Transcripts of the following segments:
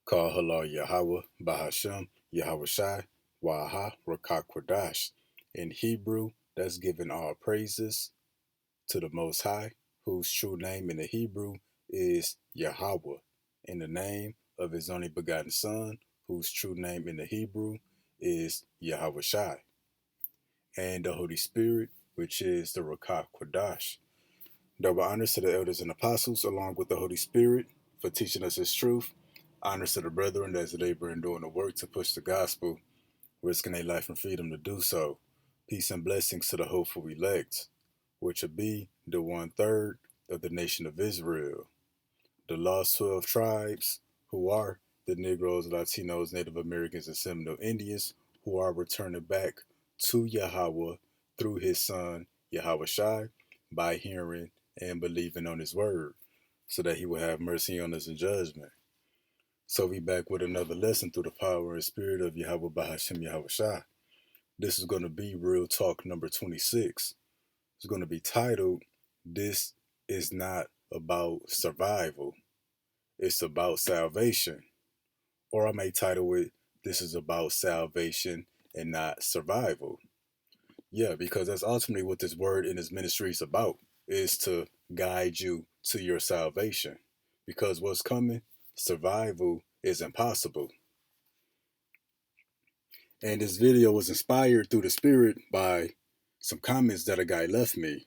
Call halal Yahweh, Bahashem, Yahawashai, Waha, Rakakwadash. In Hebrew, that's giving all praises to the Most High, whose true name in the Hebrew is Yahweh, in the name of his only begotten Son, whose true name in the Hebrew is Yahawashai, and the Holy Spirit, which is the Rakakwadash. Double honors to the elders and apostles, along with the Holy Spirit, for teaching us His truth. Honors to the brethren as they labor in doing the work to push the gospel, risking their life and freedom to do so. Peace and blessings to the hopeful elect, which will be the 1/3 of the nation of Israel, the lost 12 tribes, who are the Negroes, Latinos, Native Americans, and Seminole Indians, who are returning back to Yahweh through His Son, Yahawashai, by hearing and believing on His word, so that He will have mercy on us in judgment. So we back with another lesson through the power and spirit of Yahweh Bahashem Yahawashai. This is going to be Real Talk number 26. It's going to be titled, This is Not About Survival. It's about salvation. Or I may title it, This is About Salvation and Not Survival. Yeah, because that's ultimately what this word in His ministry is about, is to guide you to your salvation. Because what's coming, survival is impossible. And this video was inspired through the spirit by some comments that a guy left me.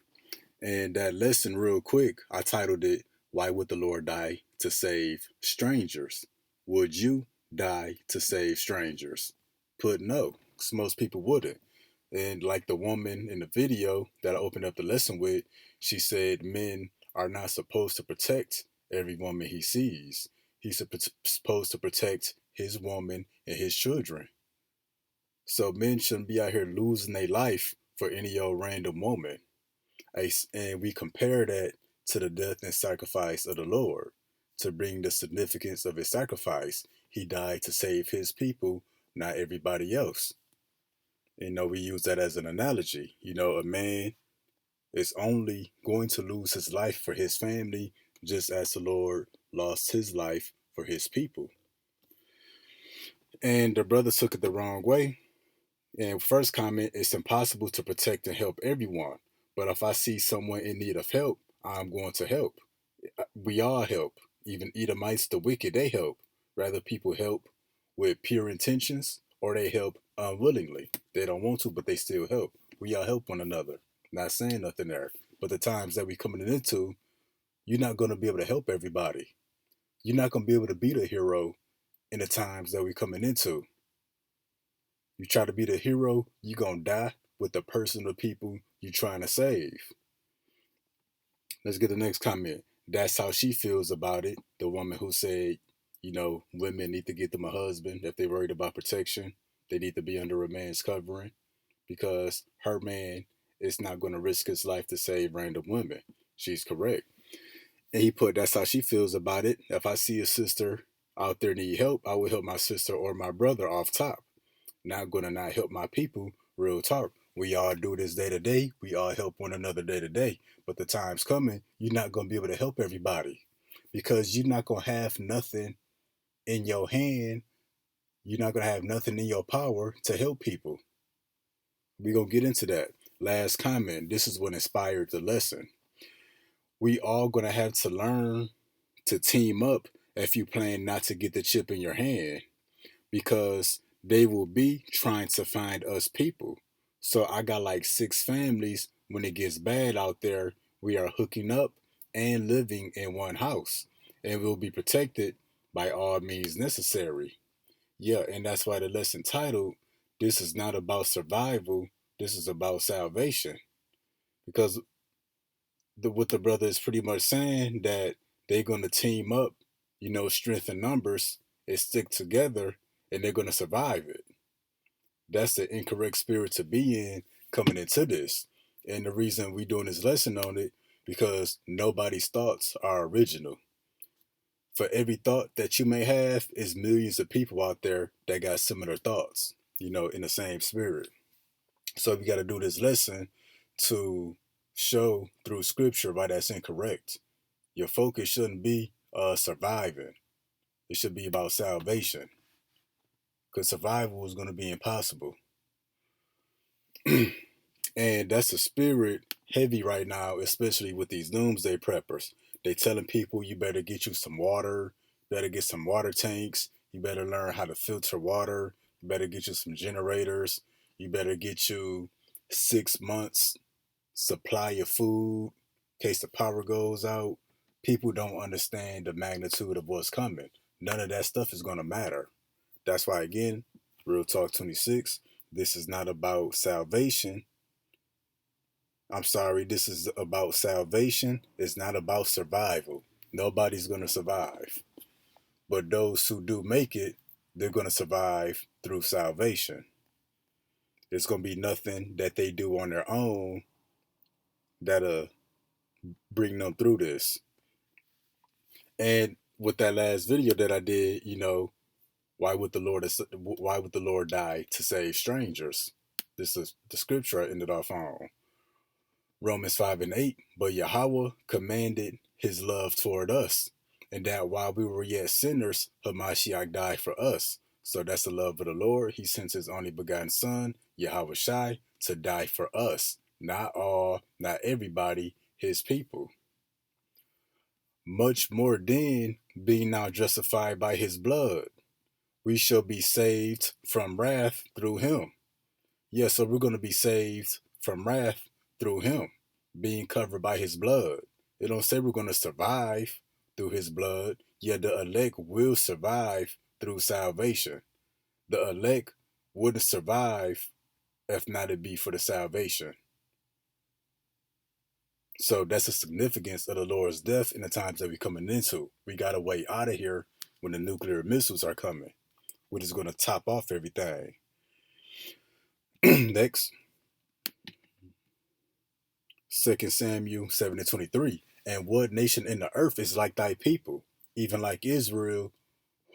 And that lesson, real quick, I titled it, Why Would the Lord Die to Save Strangers? Would you die to save strangers? Put no, because most people wouldn't. And like the woman in the video that I opened up the lesson with, she said men are not supposed to protect every woman he sees. He's supposed to protect his woman and his children. So men shouldn't be out here losing their life for any old random woman. And we compare that to the death and sacrifice of the Lord. To bring the significance of His sacrifice, He died to save His people, not everybody else. We use that as an analogy. A man is only going to lose his life for his family, just as the Lord lost His life for His people. And the brother took it the wrong way. And first comment, it's impossible to protect and help everyone. But if I see someone in need of help, I'm going to help. We all help. Even Edomites, the wicked, they help. Rather, people help with pure intentions or they help unwillingly. They don't want to, but they still help. We all help one another. Not saying nothing there. But the times that we coming into, you're not going to be able to help everybody. You're not going to be able to be the hero in the times that we coming into. You try to be the hero, you're going to die with the person or people you're trying to save. Let's get the next comment. That's how she feels about it. The woman who said, women need to get them a husband if they're worried about protection. They need to be under a man's covering because her man is not going to risk his life to save random women. She's correct. And he put, that's how she feels about it. If I see a sister out there need help, I will help my sister or my brother off top. Not going to not help my people, real talk. We all do this day to day. We all help one another day to day. But the time's coming, you're not going to be able to help everybody because you're not going to have nothing in your hand. You're not going to have nothing in your power to help people. We're going to get into that. Last comment. This is what inspired the lesson. We all going to have to learn to team up if you plan not to get the chip in your hand because they will be trying to find us people. So I got like 6 families. When it gets bad out there, we are hooking up and living in one house. And we'll be protected by all means necessary. Yeah, and that's why the lesson titled, This is not about survival, this is about salvation. Because what the brother is pretty much saying that they're going to team up, strength in numbers and stick together and they're going to survive it. That's the incorrect spirit to be in coming into this. And the reason we doing this lesson on it, because nobody's thoughts are original. For every thought that you may have is millions of people out there that got similar thoughts, in the same spirit. So we got to do this lesson to show through scripture why that's incorrect. Your focus shouldn't be surviving. It should be about salvation, because survival is going to be impossible. And that's the spirit heavy right now, especially with these doomsday preppers. They telling people you better get you some water, better get some water tanks, you better learn how to filter water, you better get you some generators, you better get you 6 months supply of food in case the power goes out. People don't understand the magnitude of what's coming. None of that stuff is going to matter. That's why, again, Real Talk 26, this is not about salvation. I'm sorry, this is about salvation. It's not about survival. Nobody's going to survive. But those who do make it, they're going to survive through salvation. There's going to be nothing that they do on their own that'll bring them through this. And with that last video that I did, why would the Lord die to save strangers? This is the scripture I ended off on. Romans 5:8. But Yahweh commanded his love toward us, and that while we were yet sinners, Hamashiach died for us. So that's the love of the Lord. He sent his only begotten son, YAHAWASHI, to die for us. Not all, not everybody, his people. Much more then, being now justified by his blood, we shall be saved from wrath through him. Yeah, so we're going to be saved from wrath through him, being covered by his blood. It don't say we're going to survive through his blood. Yeah, the elect will survive through salvation. The elect wouldn't survive if not it be for the salvation. So that's the significance of the Lord's death in the times that we're coming into. We got a way out of here when the nuclear missiles are coming, which is going to top off everything. Next, 2 Samuel 7:23. And what nation in the earth is like thy people, even like Israel,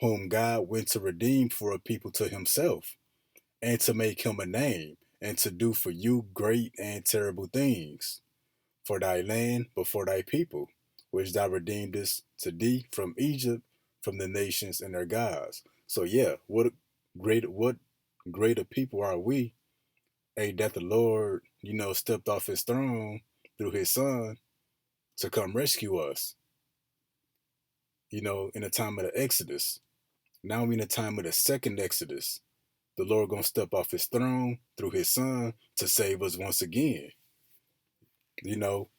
whom God went to redeem for a people to himself, and to make him a name, and to do for you great and terrible things, for thy land, but for thy people, which thou redeemedest to thee from Egypt, from the nations and their gods. So yeah, what greater people are we? Ain't that the Lord, stepped off his throne through his son to come rescue us, in the time of the Exodus. Now we in the time of the second Exodus. The Lord gonna step off his throne through his son to save us once again. You know,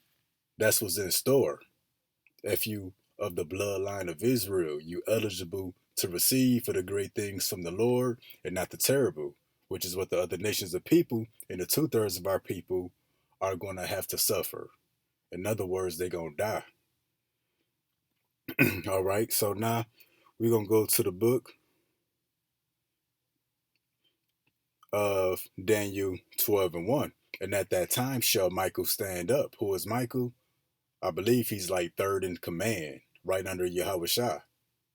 that's what's in store. If you of the bloodline of Israel, you eligible to receive for the great things from the Lord and not the terrible, which is what the other nations of people and the 2/3 of our people are gonna have to suffer. In other words, they're gonna die. All right, so now we're gonna go to the book of Daniel 12:1. And at that time shall Michael stand up. Who is Michael? I believe he's like third in command, right under Yahawashi,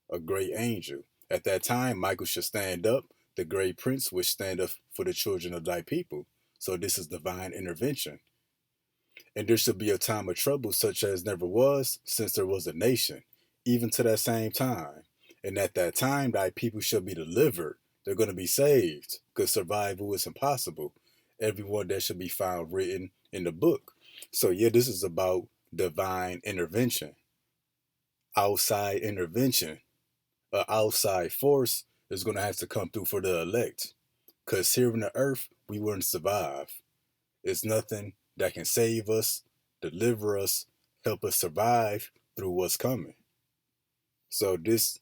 a great angel. At that time, Michael shall stand up, the great prince which standeth for the children of thy people. So this is divine intervention. And there shall be a time of trouble such as never was since there was a nation, even to that same time. And at that time, thy people shall be delivered. They're going to be saved, because survival is impossible. Everyone that should be found written in the book. So, yeah, this is about divine intervention, outside intervention. An outside force is going to have to come through for the elect. Because here on the earth, we wouldn't survive. It's nothing that can save us, deliver us, help us survive through what's coming. So this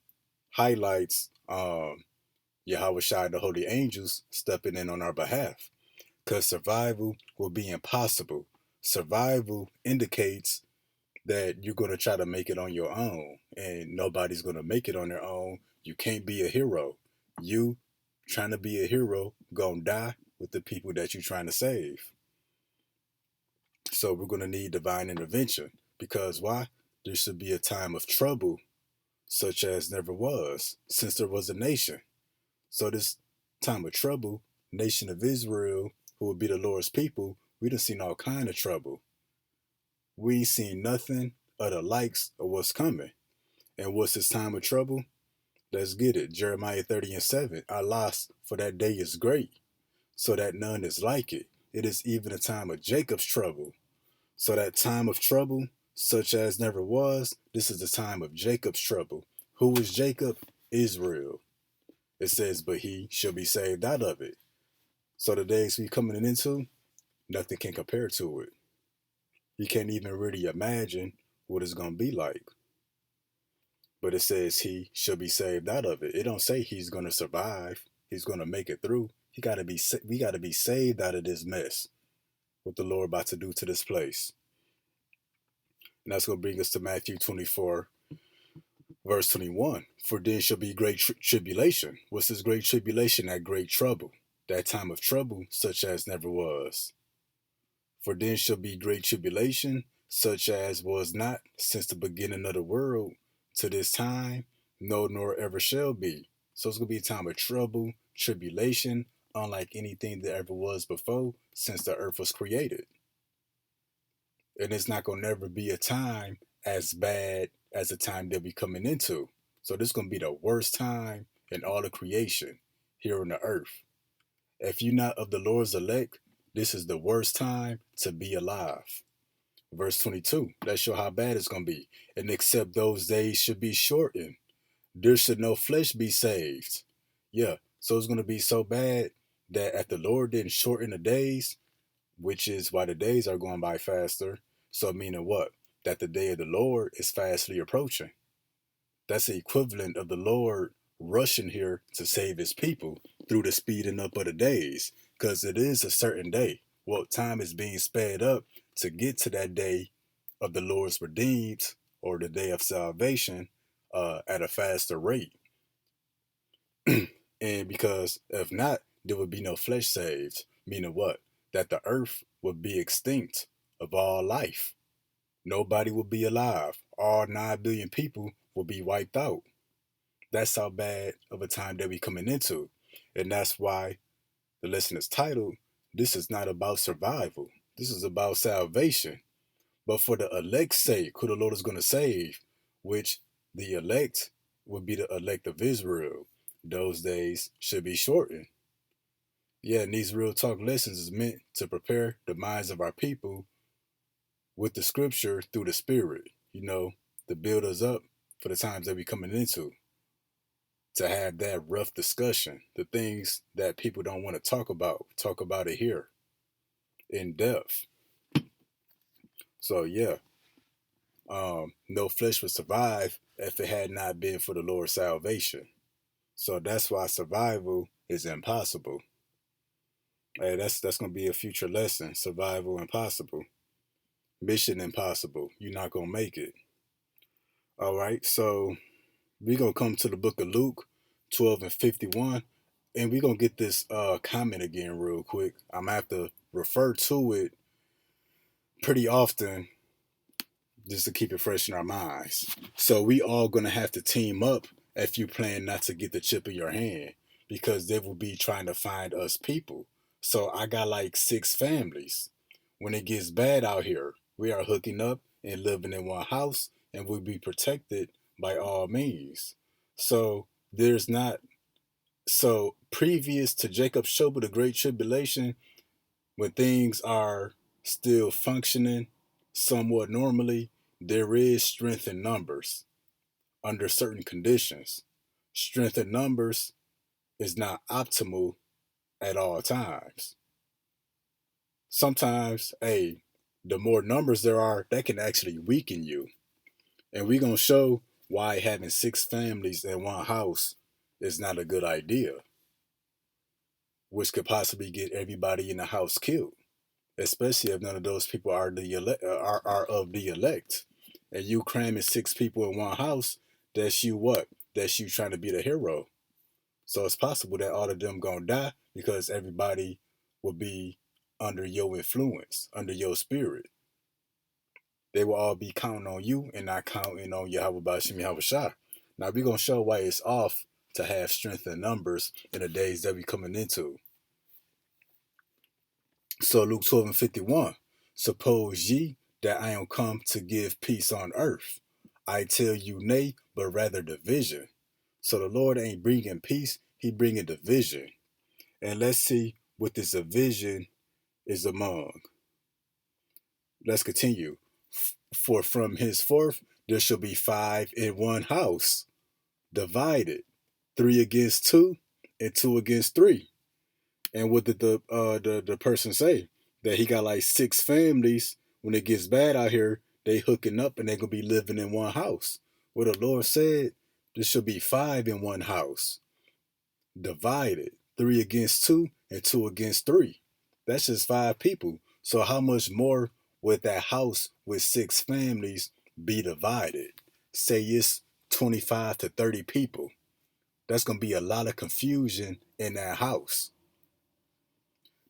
highlights Yahweh Shai, the holy angels, stepping in on our behalf. Because survival will be impossible. Survival indicates that you're going to try to make it on your own, and nobody's going to make it on their own. You can't be a hero. You trying to be a hero, gonna die with the people that you're trying to save. So we're going to need divine intervention, because why? There should be a time of trouble such as never was since there was a nation. So this time of trouble, nation of Israel, who will be the Lord's people, we done seen all kind of trouble. We ain't seen nothing of the likes of what's coming. And what's this time of trouble? Let's get it. Jeremiah 30:7. Alas, for that day is great, so that none is like it. It is even a time of Jacob's trouble. So that time of trouble, such as never was, this is the time of Jacob's trouble. Who is Jacob? Israel. It says, but he shall be saved out of it. So the days we coming into, nothing can compare to it. You can't even really imagine what it's gonna be like. But it says he shall be saved out of it. It don't say he's gonna survive. He's gonna make it through. We gotta be saved out of this mess. What the Lord about to do to this place. And that's gonna bring us to Matthew 24, verse 21. For then shall be great tribulation. What's this great tribulation? That great trouble. That time of trouble, such as never was. For then shall be great tribulation, such as was not since the beginning of the world to this time, no, nor ever shall be. So it's going to be a time of trouble, tribulation, unlike anything that ever was before since the earth was created. And it's not going to never be a time as bad as the time that we're coming into. So this is going to be the worst time in all of creation here on the earth. If you're not of the Lord's elect, this is the worst time to be alive. Verse 22, that show how bad it's going to be. And except those days should be shortened, there should no flesh be saved. Yeah, so it's going to be so bad that if the Lord didn't shorten the days, which is why the days are going by faster, so meaning what? That the day of the Lord is fastly approaching. That's the equivalent of the Lord rushing here to save his people through the speeding up of the days, because it is a certain day. Well, time is being sped up to get to that day of the Lord's redeemed or the day of salvation at a faster rate. And because if not, there would be no flesh saved, meaning what? That the earth would be extinct of all life. Nobody will be alive. All 9 billion people will be wiped out. That's how bad of a time that we're coming into. And that's why the lesson is titled, This is not about survival. This is about salvation. But for the elect's sake, who the Lord is going to save, which the elect would be the elect of Israel, those days should be shortened. Yeah, and these real talk lessons is meant to prepare the minds of our people with the scripture through the spirit, to build us up for the times that we're coming into. To have that rough discussion, the things that people don't want to talk about it here in depth. So yeah, no flesh would survive if it had not been for the Lord's salvation. So that's why survival is impossible. Hey, that's gonna be a future lesson. Survival impossible. Mission impossible. You're not gonna make it. All right, so we're gonna come to the book of Luke 12 and 51. And we're gonna get this comment again real quick. I'm gonna have to refer to it pretty often just to keep it fresh in our minds. So we all gonna have to team up if you plan not to get the chip in your hand, because they will be trying to find us people. So I got like 6 families. When it gets bad out here, we are hooking up and living in one house, and we'll be protected by all means. So there's not so previous to Jacob's trouble, the great tribulation, when things are still functioning somewhat normally, there is strength in numbers under certain conditions. Strength in numbers is not optimal at all times. Sometimes, hey, the more numbers there are, that can actually weaken you. And we're going to show why having 6 families in one house is not a good idea, which could possibly get everybody in the house killed, especially if none of those people are are of the elect. And you cramming 6 people in one house, that's you what? That's you trying to be the hero. So it's possible that all of them gonna die because everybody will be under your influence, under your spirit. They will all be counting on you and not counting on YAHAWASHI. Now we're gonna show why it's off to have strength in numbers in the days that we coming into. So Luke 12 and 51. Suppose ye that I am come to give peace on earth. I tell you nay, but rather division. So the Lord ain't bringing peace, he bringing division. And let's see what this division is among. Let's continue. For from henceforth there shall be five in one house, divided, three against two, and two against three. And what did the person say? That he got like six families. When it gets bad out here, they hooking up and they gonna be living in one house. Well, the Lord said there should be five in one house, divided, three against two and two against three. That's just five people. So how much more would that house with six families be divided? Say it's 25 to 30 people. That's gonna be a lot of confusion in that house.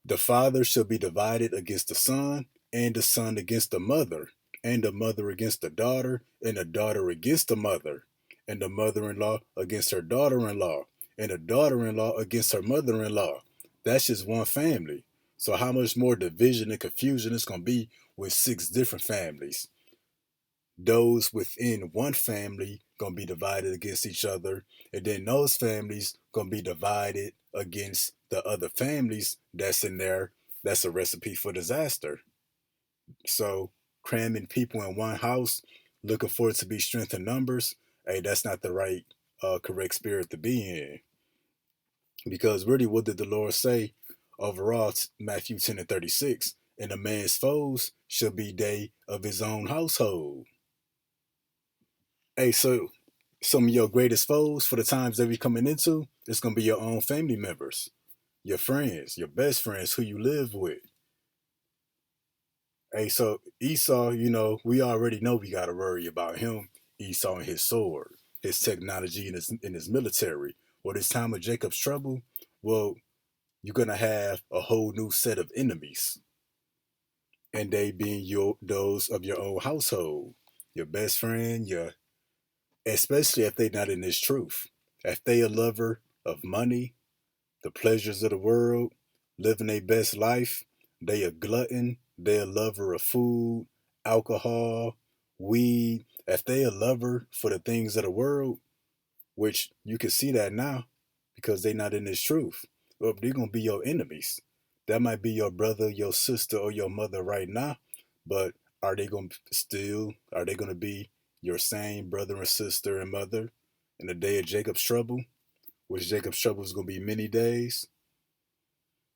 The father shall be divided against the son, and the son against the mother, and the mother against the daughter, and the daughter against the mother, and the mother in law against her daughter in law, and the daughter in law against her mother in law. That's just one family. So, how much more division and confusion it's going to be with six different families? Those within one family gonna be divided against each other, and then those families gonna be divided against the other families that's in there. That's a recipe for disaster. So cramming people in one house, looking for it to be strength in numbers, hey, that's not the right correct spirit to be in. Because really, what did the Lord say overall? Matthew 10 and 36. And a man's foes shall be they of his own household. Hey, so some of your greatest foes for the times that we coming into, it's gonna be your own family members, your friends, your best friends who you live with. Hey, so Esau, we already know we gotta worry about him, Esau and his sword, his technology and his military. Well, this time of Jacob's trouble, well, you're gonna have a whole new set of enemies, and they being those of your own household, your best friend, your especially if they're not in this truth. If they a lover of money, the pleasures of the world, living their best life, they a glutton, they a lover of food, alcohol, weed. If they a lover for the things of the world, which you can see that now because they not in this truth, well, they're gonna be your enemies. That might be your brother, your sister, or your mother right now, but are they gonna be your same brother and sister and mother in the day of Jacob's trouble, which Jacob's trouble is gonna be many days?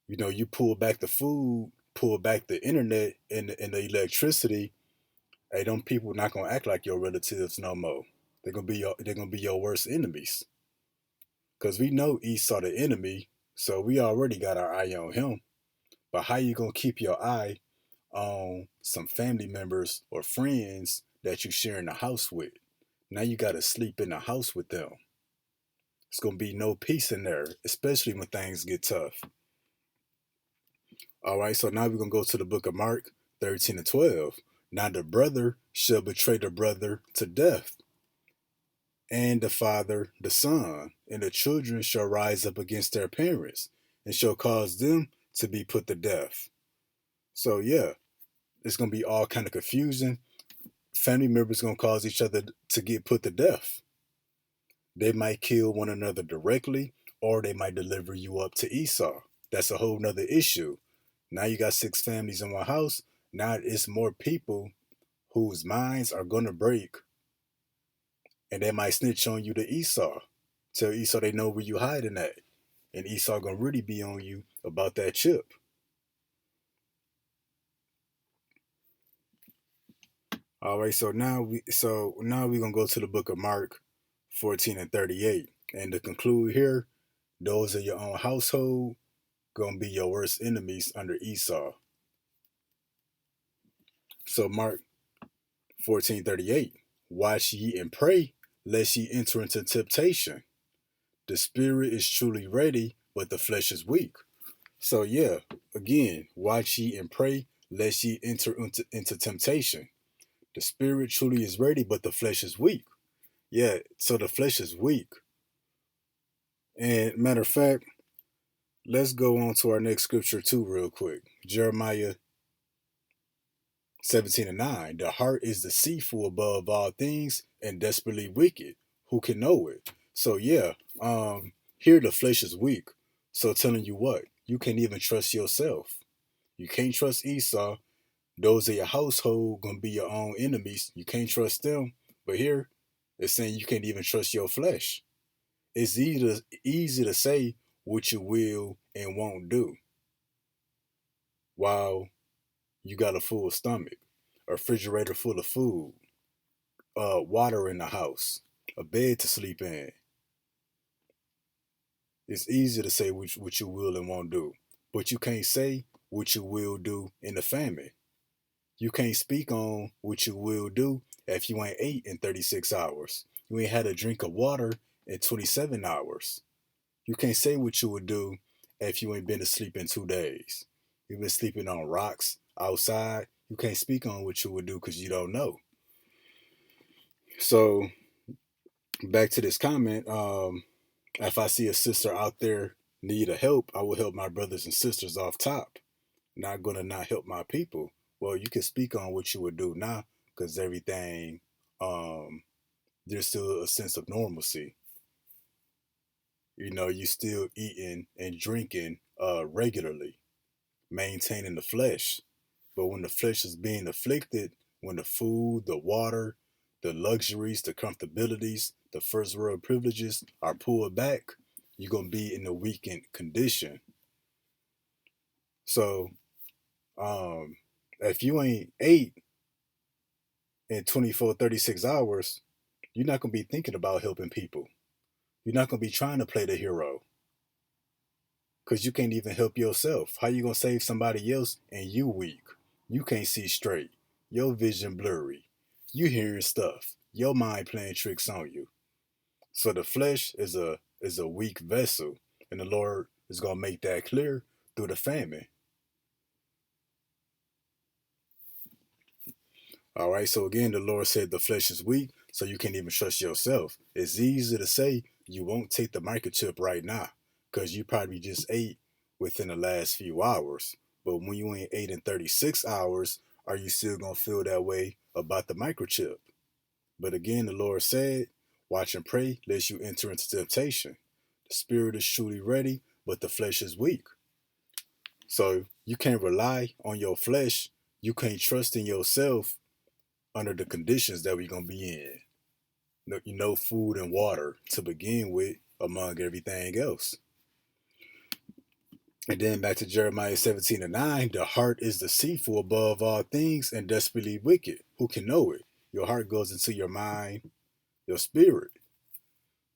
You pull back the food, pull back the internet and the electricity, hey, them people not gonna act like your relatives no more. They're gonna be your worst enemies. Cause we know Esau the enemy, so we already got our eye on him. But how you gonna keep your eye on some family members or friends that you sharing the house with? Now you gotta sleep in the house with them. It's gonna be no peace in there, especially when things get tough. All right, so now we're gonna go to the book of Mark 13 and 12. Now the brother shall betray the brother to death, and the father the son, and the children shall rise up against their parents, and shall cause them to be put to death. So yeah, it's gonna be all kind of confusion. Family members gonna cause each other to get put to death. They might kill one another directly, or they might deliver you up to Esau. That's a whole nother issue. Now you got six families in one house. Now it's more people whose minds are gonna break, and they might snitch on you to Esau. Tell Esau they know where you hiding at, and Esau gonna really be on you about that chip. All right, so now we gonna go to the book of Mark 14 and 38. And to conclude here, those of your own household gonna be your worst enemies under Esau. So Mark 14:38. Watch ye and pray, lest ye enter into temptation. The spirit is truly ready, but the flesh is weak. So yeah, again, watch ye and pray, lest ye enter into temptation. The spirit truly is ready, but the flesh is weak. Yeah, so the flesh is weak. And matter of fact, let's go on to our next scripture too, real quick. Jeremiah 17 and 9. The heart is deceitful above all things and desperately wicked. Who can know it? So yeah, here the flesh is weak. So telling you what, you can't even trust yourself. You can't trust Esau. Those of your household gonna be your own enemies. You can't trust them. But here, it's saying you can't even trust your flesh. It's easy to say what you will and won't do while you got a full stomach, a refrigerator full of food, water in the house, a bed to sleep in. It's easy to say what you will and won't do, but you can't say what you will do in the famine. You can't speak on what you will do if you ain't ate in 36 hours. You ain't had a drink of water in 27 hours. You can't say what you would do if you ain't been to sleep in 2 days. You've been sleeping on rocks outside. You can't speak on what you would do because you don't know. So back to this comment, if I see a sister out there need a help, I will help my brothers and sisters off top. Not gonna not help my people. Well, you can speak on what you would do now because everything, um, there's still a sense of normalcy. You still eating and drinking regularly, maintaining the flesh. But when the flesh is being afflicted, when the food, the water, the luxuries, the comfortabilities, the first world privileges are pulled back, you're gonna be in a weakened condition. So if you ain't ate in 24, 36 hours, you're not gonna be thinking about helping people. You're not gonna be trying to play the hero because you can't even help yourself. How you gonna save somebody else and you weak? You can't see straight. Your vision blurry. You hearing stuff. Your mind playing tricks on you. So the flesh is a weak vessel, and the Lord is gonna make that clear through the famine. All right. So again, the Lord said the flesh is weak, so you can't even trust yourself. It's easy to say you won't take the microchip right now, because you probably just ate within the last few hours. But when you ain't ate in 36 hours, are you still gonna feel that way about the microchip? But again, the Lord said, watch and pray lest you enter into temptation. The spirit is truly ready, but the flesh is weak. So you can't rely on your flesh. You can't trust in yourself under the conditions that we're gonna be in. No food and water to begin with, among everything else. And then back to Jeremiah 17:9, the heart is deceitful above all things and desperately wicked. Who can know it? Your heart goes into your mind, your spirit.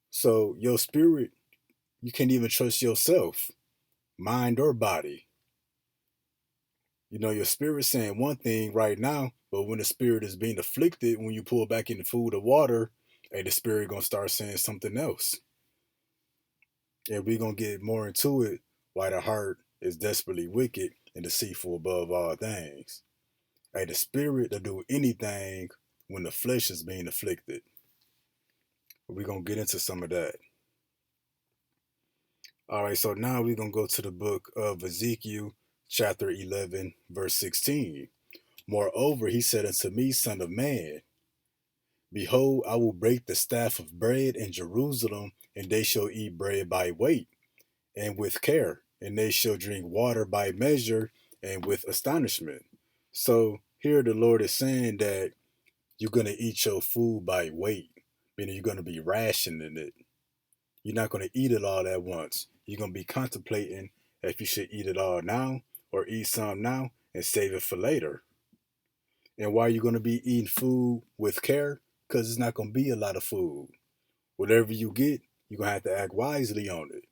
So your spirit, you can't even trust yourself, mind or body. Your spirit saying one thing right now, but when the spirit is being afflicted, when you pull back in the food or water, hey, the spirit gonna start saying something else. And we're gonna get more into it why the heart is desperately wicked and deceitful above all things. Hey, the spirit to do anything when the flesh is being afflicted. We're gonna get into some of that. All right, so now we're gonna go to the book of Ezekiel, chapter 11, verse 16. Moreover, he said unto me, Son of man, behold, I will break the staff of bread in Jerusalem, and they shall eat bread by weight and with care, and they shall drink water by measure and with astonishment. So here the Lord is saying that you're going to eat your food by weight, meaning you're going to be rationing it. You're not going to eat it all at once. You're going to be contemplating if you should eat it all now or eat some now and save it for later. And why are you going to be eating food with care? Because it's not going to be a lot of food. Whatever you get, you're going to have to act wisely on it.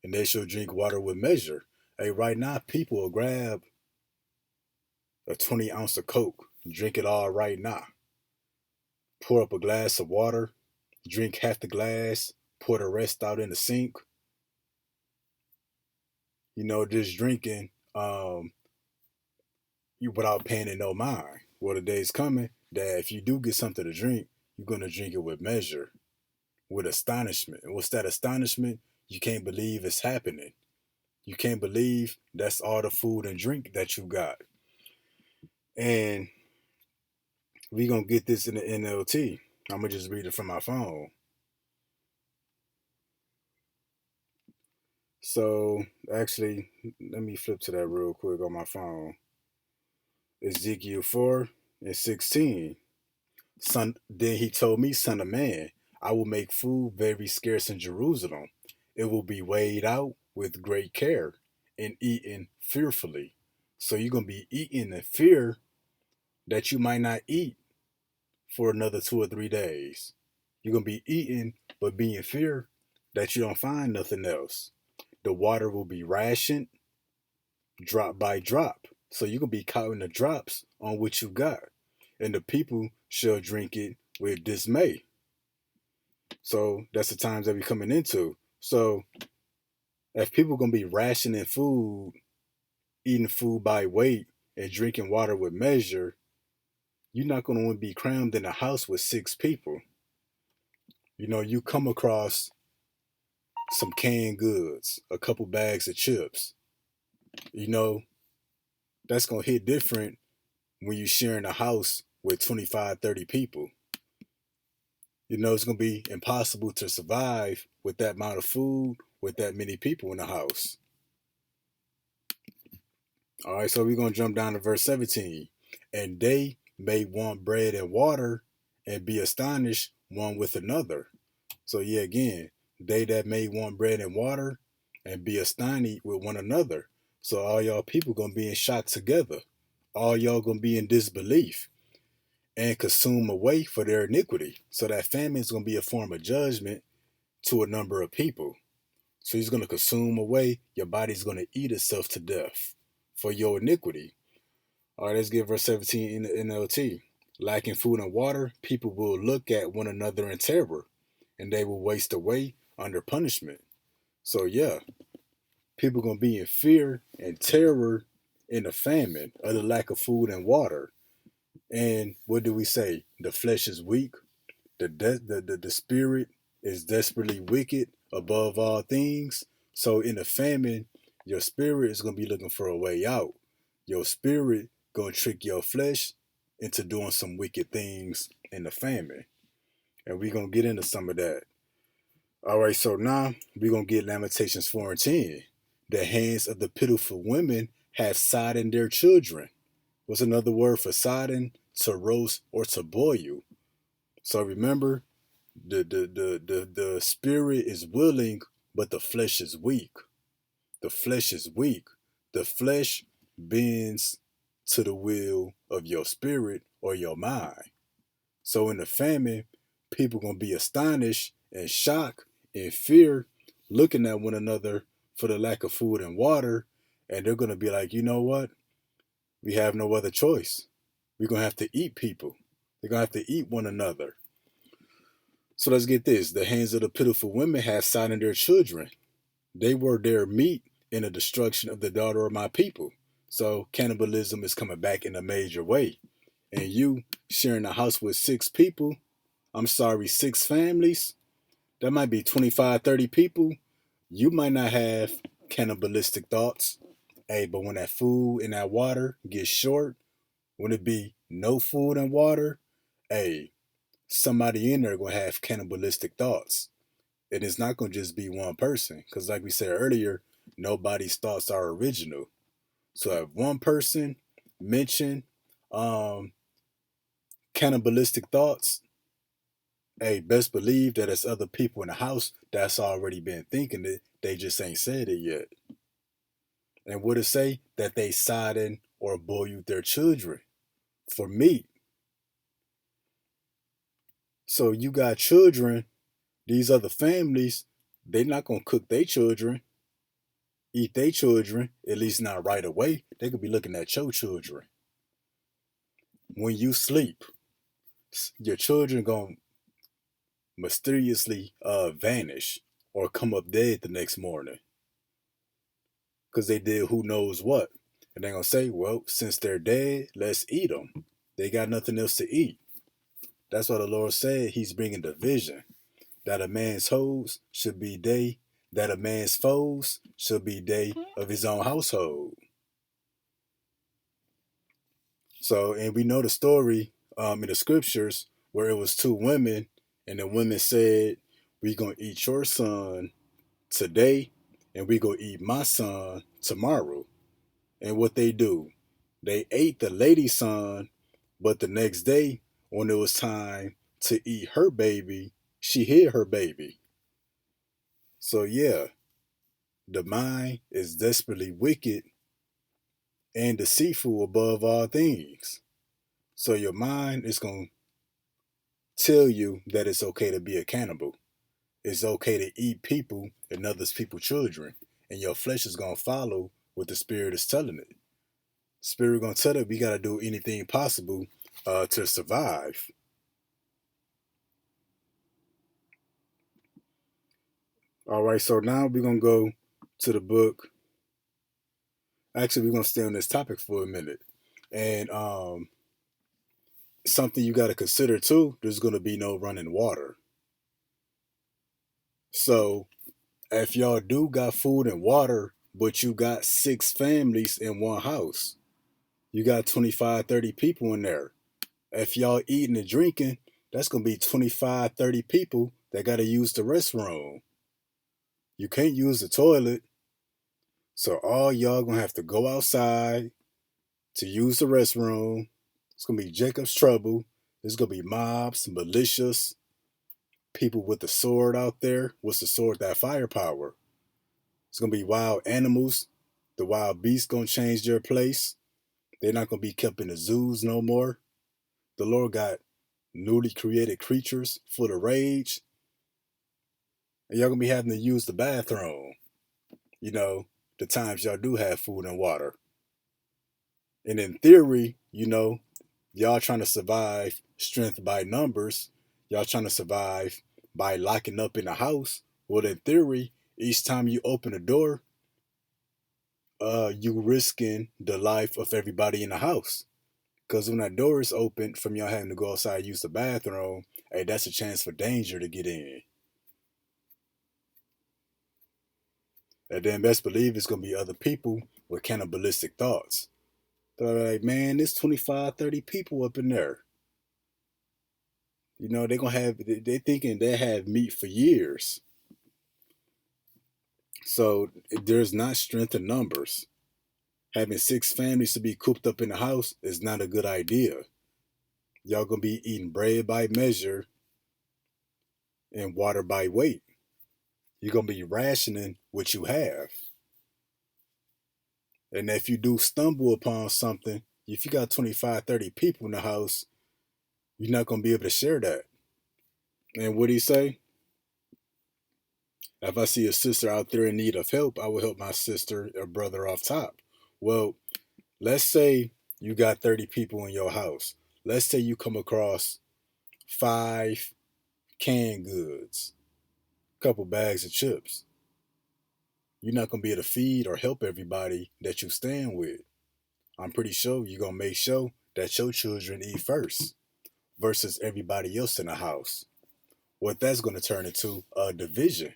And they shall drink water with measure. Hey, right now, people will grab a 20 ounce of Coke, drink it all right now. Pour up a glass of water, drink half the glass, pour the rest out in the sink. Just drinking you without paying it no mind. Well, the day's coming that if you do get something to drink, you're going to drink it with measure, with astonishment. And what's that astonishment? You can't believe it's happening. You can't believe that's all the food and drink that you got. And we gonna get this in the NLT. I'm gonna just read it from my phone. So actually, let me flip to that real quick on my phone. Ezekiel 4:16. Son, then he told me, son of man, I will make food very scarce in Jerusalem. It will be weighed out with great care and eaten fearfully. So you're gonna be eating in fear that you might not eat for another 2 or 3 days. You're gonna be eating, but be in fear that you don't find nothing else. The water will be rationed drop by drop. So you're gonna be counting the drops on what you got. And the people shall drink it with dismay. So that's the times that we're coming into. So if people gonna be rationing food, eating food by weight, and drinking water with measure, you're not gonna want to be crammed in a house with 6 people. You come across some canned goods, a couple bags of chips. You know, that's gonna hit different when you're sharing a house with 25, 30 people. It's gonna be impossible to survive with that amount of food, with that many people in the house. All right, so we're going to jump down to verse 17. And they may want bread and water and be astonished one with another. So, yeah, again, they that may want bread and water and be astonished with one another. So, all y'all people going to be in shock together. All y'all going to be in disbelief and consume away for their iniquity. So, that famine is going to be a form of judgment to a number of people. So he's going to consume away. Your body's going to eat itself to death for your iniquity. All right, let's get verse 17 in the NLT. Lacking food and water, people will look at one another in terror, and they will waste away under punishment. So yeah, people going to be in fear and terror in the famine of the lack of food and water. And what do we say? The flesh is weak. The spirit is desperately wicked above all things. So in the famine, your spirit is gonna be looking for a way out. Your spirit gonna trick your flesh into doing some wicked things in the famine. And we're gonna get into some of that. All right, so now we're gonna get Lamentations 4 and 10. The hands of the pitiful women have sodden their children. What's another word for sodden? To roast or to boil. So remember, the spirit is willing, but the flesh is weak. The flesh is weak. The flesh bends to the will of your spirit or your mind. So in the famine, people gonna be astonished and shocked and fear, looking at one another for the lack of food and water, and they're gonna be like, you know what? We have no other choice. We're gonna have to eat people. They're gonna have to eat one another. So let's get this. The hands of the pitiful women have sighted their children. They were their meat in the destruction of the daughter of my people. So cannibalism is coming back in a major way. And you sharing a house with 6 people, I'm sorry, 6 families, that might be 25, 30 people. You might not have cannibalistic thoughts. Hey, but when that food and that water gets short, when it be no food and water, hey, somebody in there gonna have cannibalistic thoughts. And it's not gonna just be one person. Because like we said earlier, nobody's thoughts are original. So if one person mentioned um cannibalistic thoughts, hey, best believe that it's other people in the house that's already been thinking it. They just ain't said it yet. And what it say? That they sodden or boiled their children for meat. So you got children, these other families, they not gonna cook their children, eat their children, at least not right away. They could be looking at your children. When you sleep, your children gonna mysteriously vanish or come up dead the next morning because they did who knows what. And they're gonna say, well, since they're dead, let's eat them. They got nothing else to eat. That's why the Lord said he's bringing division. That a man's hoes should be they, that a man's foes should be they of his own household. So, and we know the story in the scriptures where it was 2 women, and the women said, "We gonna eat your son today, and we go eat my son tomorrow. And what they do, they ate the lady's son, but the next day, when it was time to eat her baby, she hid her baby. So yeah, the mind is desperately wicked and deceitful above all things. So your mind is going to tell you that it's okay to be a cannibal. It's okay to eat people and others people's children. And your flesh is going to follow what the spirit is telling it. Spirit going to tell it we got to do anything possible to survive. All right, so now we're going to go to the book. Actually, we're going to stay on this topic for a minute. And something you got to consider too, there's going to be no running water. So if y'all do got food and water, but you got 6 families in one house, you got 25, 30 people in there. If y'all eating and drinking, that's going to be 25, 30 people that got to use the restroom. You can't use the toilet. So all y'all going to have to go outside to use the restroom. It's going to be Jacob's trouble. There's going to be mobs, militias, people with the sword out there. What's the sword? That firepower. It's going to be wild animals. The wild beasts going to change their place. They're not going to be kept in the zoos no more. The Lord got newly created creatures full of rage. And y'all going to be having to use the bathroom. You know, the times y'all do have food and water. And in theory, y'all trying to survive strength by numbers. Y'all trying to survive by locking up in the house. Well, in theory, each time you open a door, you risking the life of everybody in the house. Because when that door is open from y'all having to go outside and use the bathroom, hey, that's a chance for danger to get in. And then best believe it's going to be other people with cannibalistic thoughts. They're like, man, there's 25, 30 people up in there. They're going to have, they thinking they have meat for years. So there's not strength in numbers. Having 6 families to be cooped up in the house is not a good idea. Y'all going to be eating bread by measure and water by weight. You're going to be rationing what you have. And if you do stumble upon something, if you got 25, 30 people in the house, you're not going to be able to share that. And what do you say? If I see a sister out there in need of help, I will help my sister or brother off top. Well, let's say you got 30 people in your house. Let's say you come across 5 canned goods, a couple bags of chips. You're not going to be able to feed or help everybody that you stand with. I'm pretty sure you're going to make sure that your children eat first versus everybody else in the house. What that's going to turn into a division.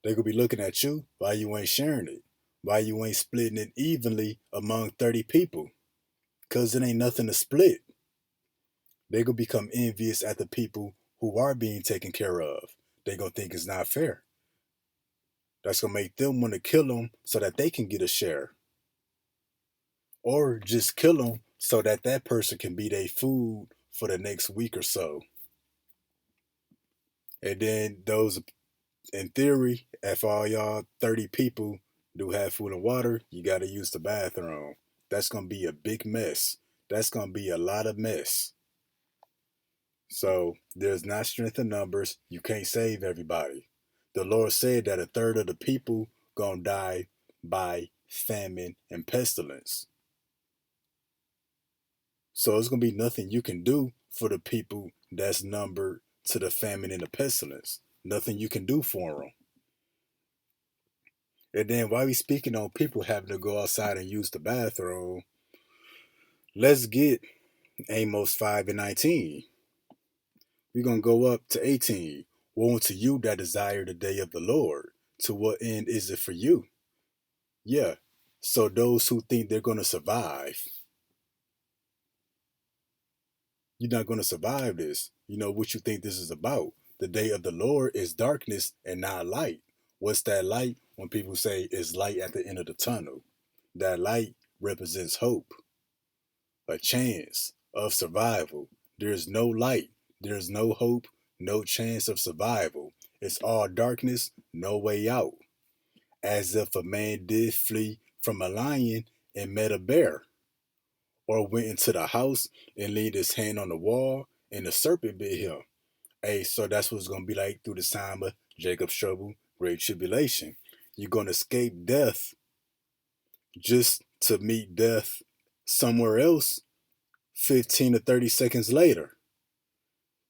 They're going to be looking at you why you ain't sharing it, why you ain't splitting it evenly among 30 people, because it ain't nothing to split. They're going to become envious at the people who are being taken care of. They're going to think it's not fair. That's going to make them want to kill them so that they can get a share. Or just kill them so that that person can be their food for the next week or so. And then those, in theory, if all y'all 30 people do have food and water, you got to use the bathroom. That's going to be a big mess. That's going to be a lot of mess. So there's not strength in numbers. You can't save everybody. The Lord said that a third of the people going to die by famine and pestilence. So it's going to be nothing you can do for the people that's numbered to the famine and the pestilence. Nothing you can do for them. And then while we speaking on people having to go outside and use the bathroom, let's get Amos 5 and 19. We're going to go up to 18. Woe unto you that desire the day of the Lord. To what end is it for you? Yeah. So those who think they're going to survive, you're not going to survive this. You know what you think this is about. The day of the Lord is darkness and not light. What's that light? When people say it's light at the end of the tunnel, that light represents hope, a chance of survival. There's no light, there's no hope, no chance of survival. It's all darkness, no way out. As if a man did flee from a lion and met a bear, or went into the house and laid his hand on the wall and the serpent bit him. Hey, so that's what it's gonna be like through the time of Jacob's trouble, great tribulation. You're gonna escape death just to meet death somewhere else 15 to 30 seconds later.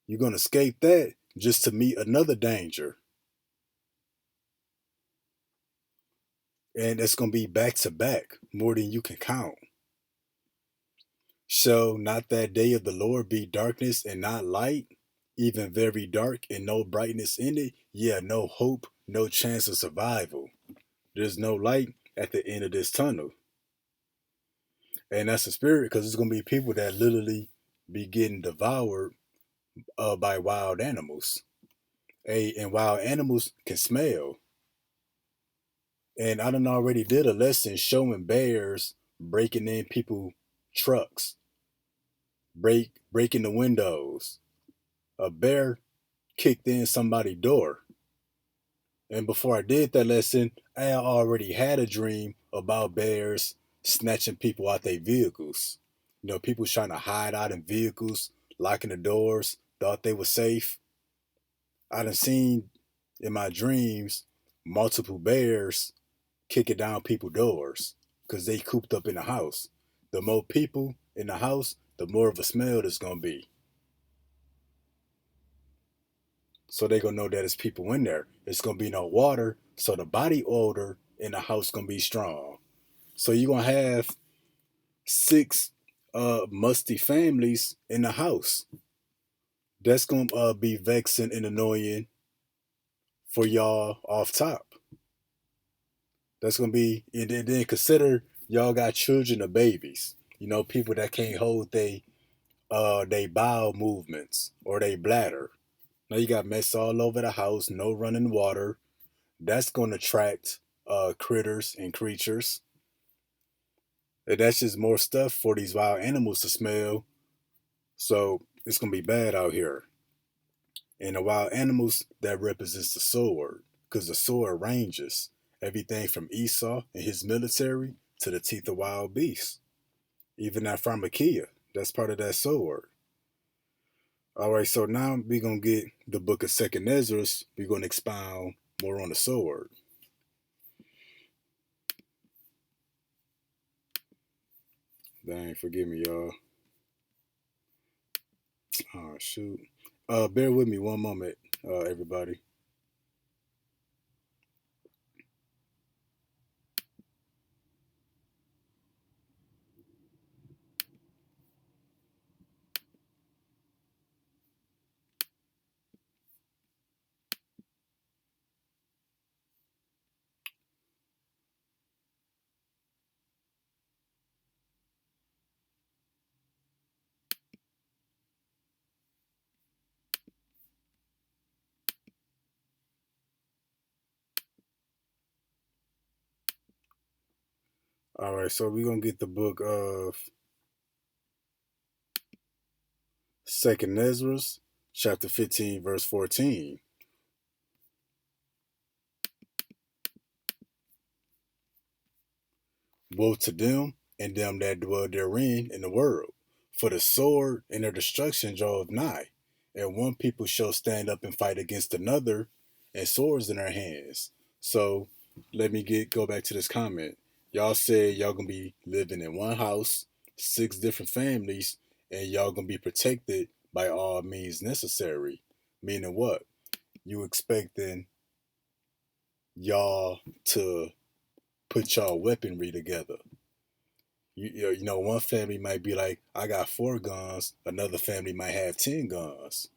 You're gonna escape that just to meet another danger. And it's gonna be back to back, more than you can count. Shall not that day of the Lord be darkness and not light, even very dark and no brightness in it? Yeah, no hope, no chance of survival. There's no light at the end of this tunnel. And that's the spirit, because it's going to be people that literally be getting devoured by wild animals. And wild animals can smell. And I done already did a lesson showing bears breaking in people trucks, breaking the windows. A bear kicked in somebody's door. And before I did that lesson, I already had a dream about bears snatching people out their vehicles. You know, people trying to hide out in vehicles, locking the doors, thought they were safe. I done seen in my dreams multiple bears kicking down people's doors because they cooped up in the house. The more people in the house, the more of a smell there's gonna be. So they gonna know that it's people in there. It's gonna be no water, so the body odor in the house gonna be strong. So you gonna have six musty families in the house. That's gonna be vexing and annoying for y'all off top. That's gonna be, and then consider y'all got children or babies. You know, people that can't hold they bowel movements or they bladder. Now you got mess all over the house, no running water. That's gonna attract critters and creatures. And that's just more stuff for these wild animals to smell. So it's gonna be bad out here. And the wild animals that represents the sword, because the sword ranges everything from Esau and his military to the teeth of wild beasts. Even that pharmakia, that's part of that sword. All right, so now we're gonna get the book of Second Ezra. We're gonna expound more on the sword. Dang, forgive me, y'all. Oh shoot. Bear with me one moment, everybody. All right, so we're gonna get the book of Second Ezra, chapter 15, verse 14. Woe to them and them that dwell therein in the world, for the sword and their destruction draweth nigh, and one people shall stand up and fight against another, and swords in their hands. So let me go back to this comment. Y'all said y'all gonna be living in one house, six different families, and y'all gonna be protected by all means necessary. Meaning what? You expecting y'all to put y'all weaponry together. You know, one family might be like, I got 4 guns. Another family might have 10 guns.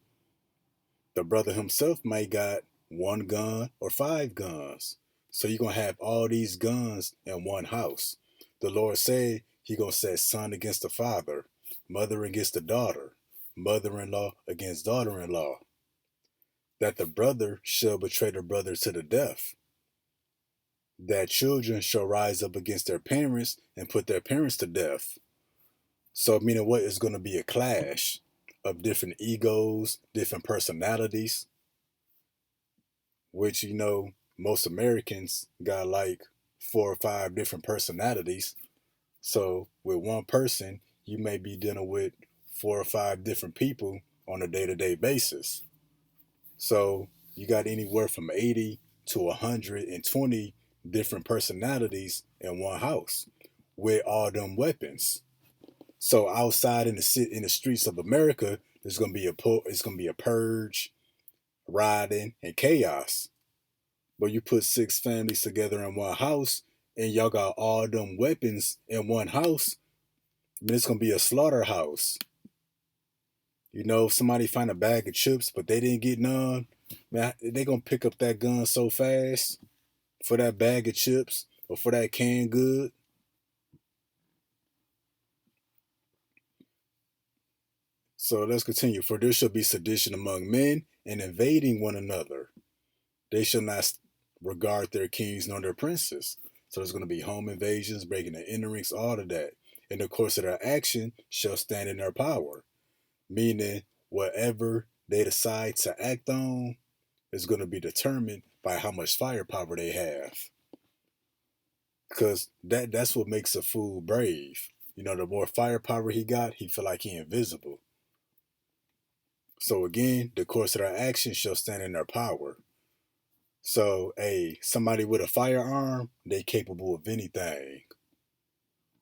The brother himself might got 1 gun or 5 guns. So you're going to have all these guns in one house. The Lord said he going to set son against the father, mother against the daughter, mother-in-law against daughter-in-law. That the brother shall betray the brother to the death. that children shall rise up against their parents and put their parents to death. So, meaning what is going to be a clash of different egos, different personalities, which, most Americans got like 4 or 5 different personalities. So, with one person, you may be dealing with 4 or 5 different people on a day to day basis. So, you got anywhere from 80 to 120 different personalities in one house with all them weapons. So outside in the streets of America, there's gonna be it's gonna be a purge, rioting, and chaos. But you put 6 families together in one house, and y'all got all them weapons in one house. I mean, it's gonna be a slaughterhouse. If somebody find a bag of chips, but they didn't get none, man, they gonna pick up that gun so fast for that bag of chips or for that canned good. So let's continue. For there shall be sedition among men and invading one another. They shall not regard their kings nor their princes. So there's going to be home invasions, breaking and enterings, all of that. In the course of their action shall stand in their power. Meaning, whatever they decide to act on is going to be determined by how much firepower they have. Because that's what makes a fool brave. The more firepower he got, he feel like he invisible. So again, the course of their action shall stand in their power. So, somebody with a firearm, they capable of anything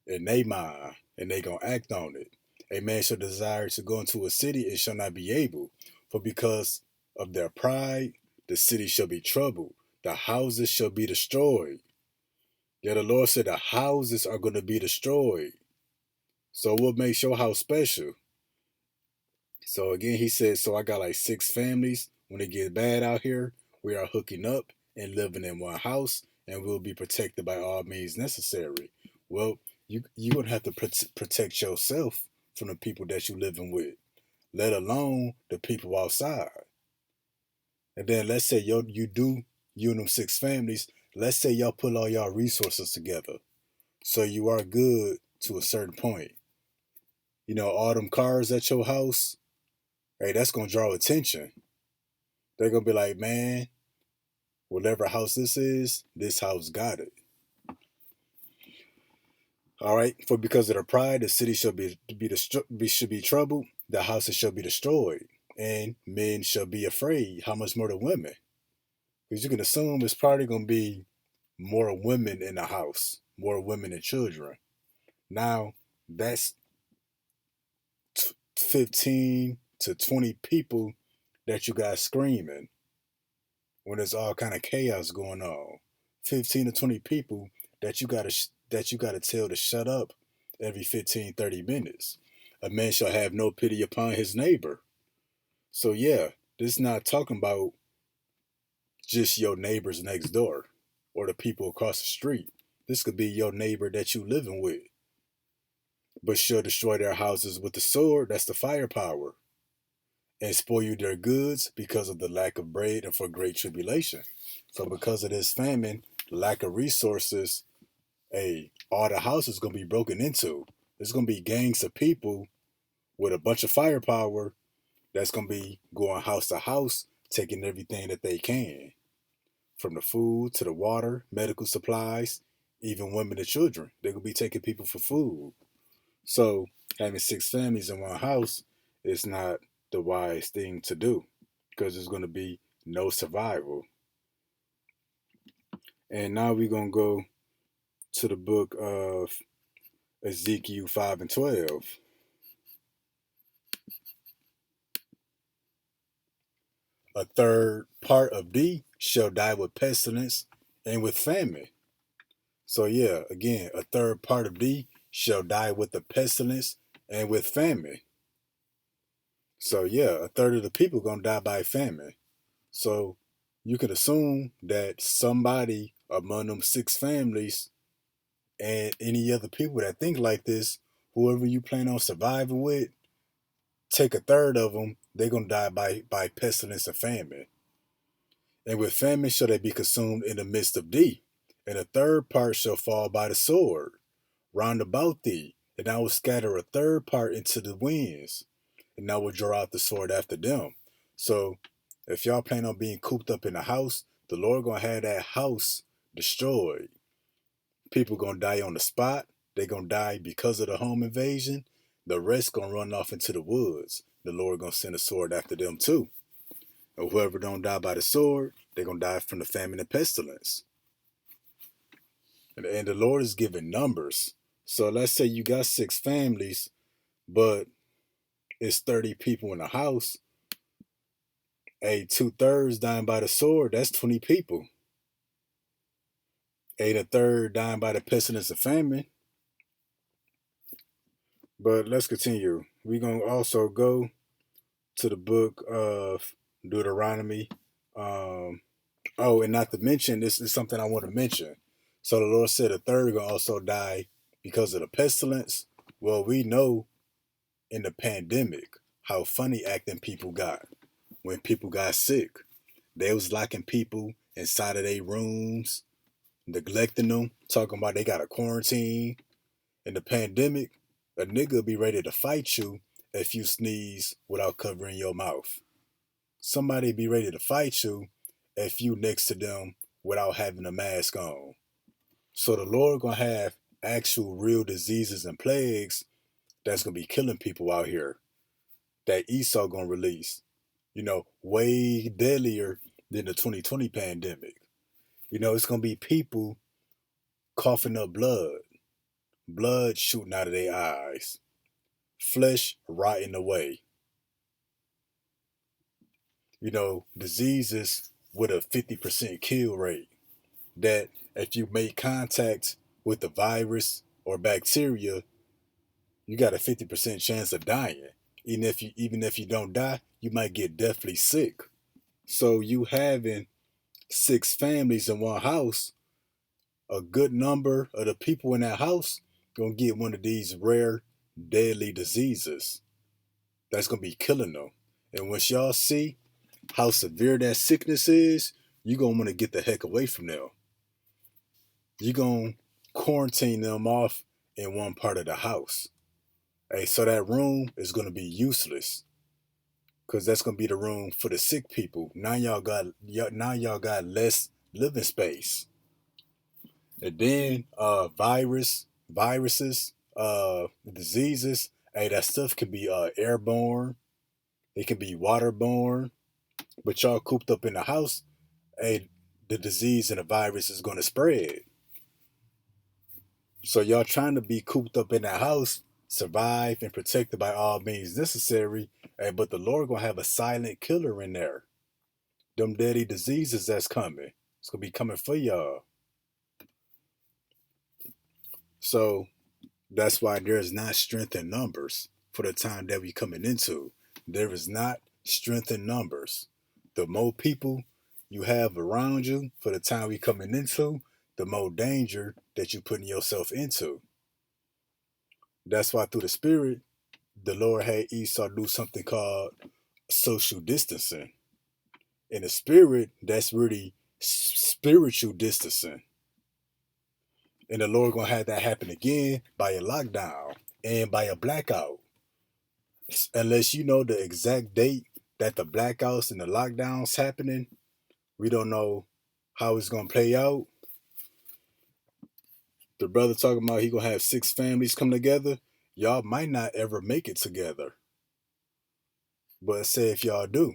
in they mind, and they gonna act on it. A man shall desire to go into a city and shall not be able, for because of their pride, the city shall be troubled, the houses shall be destroyed. Yeah, the Lord said the houses are gonna be destroyed. So what makes your house special? So again, he said, so I got like 6 families. When it gets bad out here, we are hooking up and living in one house, and we'll be protected by all means necessary. Well, you gonna have to protect yourself from the people that you living with, let alone the people outside. And then let's say you and them 6 families. Let's say y'all put all y'all resources together, so you are good to a certain point. All them cars at your house, hey, that's gonna draw attention. They're gonna be like, man, whatever house this house got it. All right, for because of their pride, the city shall should be troubled. The houses shall be destroyed, and men shall be afraid. How much more the women? Because you can assume it's probably gonna be more women in the house, more women and children. Now that's 15 to 20 people that you got screaming when there's all kind of chaos going on. 15 to 20 people that you gotta tell to shut up every 15-30 minutes. A man shall have no pity upon his neighbor. So yeah, this is not talking about just your neighbors next door or the people across the street. This could be your neighbor that you living with. But shall destroy their houses with the sword, that's the firepower, and spoil you their goods because of the lack of bread and for great tribulation. So because of this famine, lack of resources, all the houses gonna be broken into. There's gonna be gangs of people with a bunch of firepower that's gonna be going house to house, taking everything that they can, from the food to the water, medical supplies, even women and children. They're gonna be taking people for food. So having 6 families in one house is not the wise thing to do because there's gonna be no survival. And now we're gonna go to the book of Ezekiel 5 and 12. A third part of thee shall die with pestilence and with famine. So yeah, again, a third part of thee shall die with the pestilence and with famine. So yeah, a third of the people gonna die by famine. So you could assume that somebody among them 6 families and any other people that think like this, whoever you plan on surviving with, take a third of them, they're gonna die by pestilence and famine. And with famine shall they be consumed in the midst of thee. And a third part shall fall by the sword round about thee, and I will scatter a third part into the winds, and I will draw out the sword after them. So if y'all plan on being cooped up in a house, the Lord gonna have that house destroyed. People gonna die on the spot. They gonna die because of the home invasion. The rest gonna run off into the woods. The Lord gonna send a sword after them too. And whoever don't die by the sword, they gonna die from the famine and pestilence. And the Lord is giving numbers. So let's say you got 6 families, but it's 30 people in the house. A 2/3 dying by the sword, that's 20 people. A third dying by the pestilence and famine. But let's continue. We're gonna also go to the book of Deuteronomy. Oh, and not to mention, this is something I want to mention. So the Lord said a third gonna also die because of the pestilence. Well, we know in the pandemic how funny acting people got when people got sick. They was locking people inside of their rooms, neglecting them, talking about they got a quarantine. In the pandemic, a nigga be ready to fight you if you sneeze without covering your mouth. Somebody be ready to fight you if you next to them without having a mask on. So the Lord gonna have actual real diseases and plagues that's gonna be killing people out here that Esau gonna release. Way deadlier than the 2020 pandemic. It's gonna be people coughing up blood, blood shooting out of their eyes, flesh rotting away. Diseases with a 50% kill rate. That if you make contact with the virus or bacteria, you got a 50% chance of dying. Even if you don't die, you might get deathly sick. So you having 6 families in one house, a good number of the people in that house gonna get one of these rare, deadly diseases that's gonna be killing them. And once y'all see how severe that sickness is, you gonna want to get the heck away from them. You gonna quarantine them off in one part of the house. Hey, so that room is gonna be useless because that's gonna be the room for the sick people. Now y'all got less living space. And then viruses, diseases. Hey, that stuff can be airborne. It can be waterborne. But y'all cooped up in the house, hey, the disease and the virus is gonna spread. So y'all trying to be cooped up in that house, survive and protected by all means necessary. Hey, but the Lord gonna have a silent killer in there. Them deadly diseases that's coming. It's gonna be coming for y'all. So that's why there's not strength in numbers for the time that we coming into. There is not strength in numbers. The more people you have around you for the time we coming into, the more danger that you putting yourself into. That's why through the spirit, the Lord had Esau do something called social distancing. In the spirit, that's really spiritual distancing. And the Lord gonna have that happen again by a lockdown and by a blackout. Unless you know the exact date that the blackouts and the lockdowns happening, we don't know how it's gonna play out. The brother talking about he gonna have 6 families come together. Y'all might not ever make it together. But say if y'all do,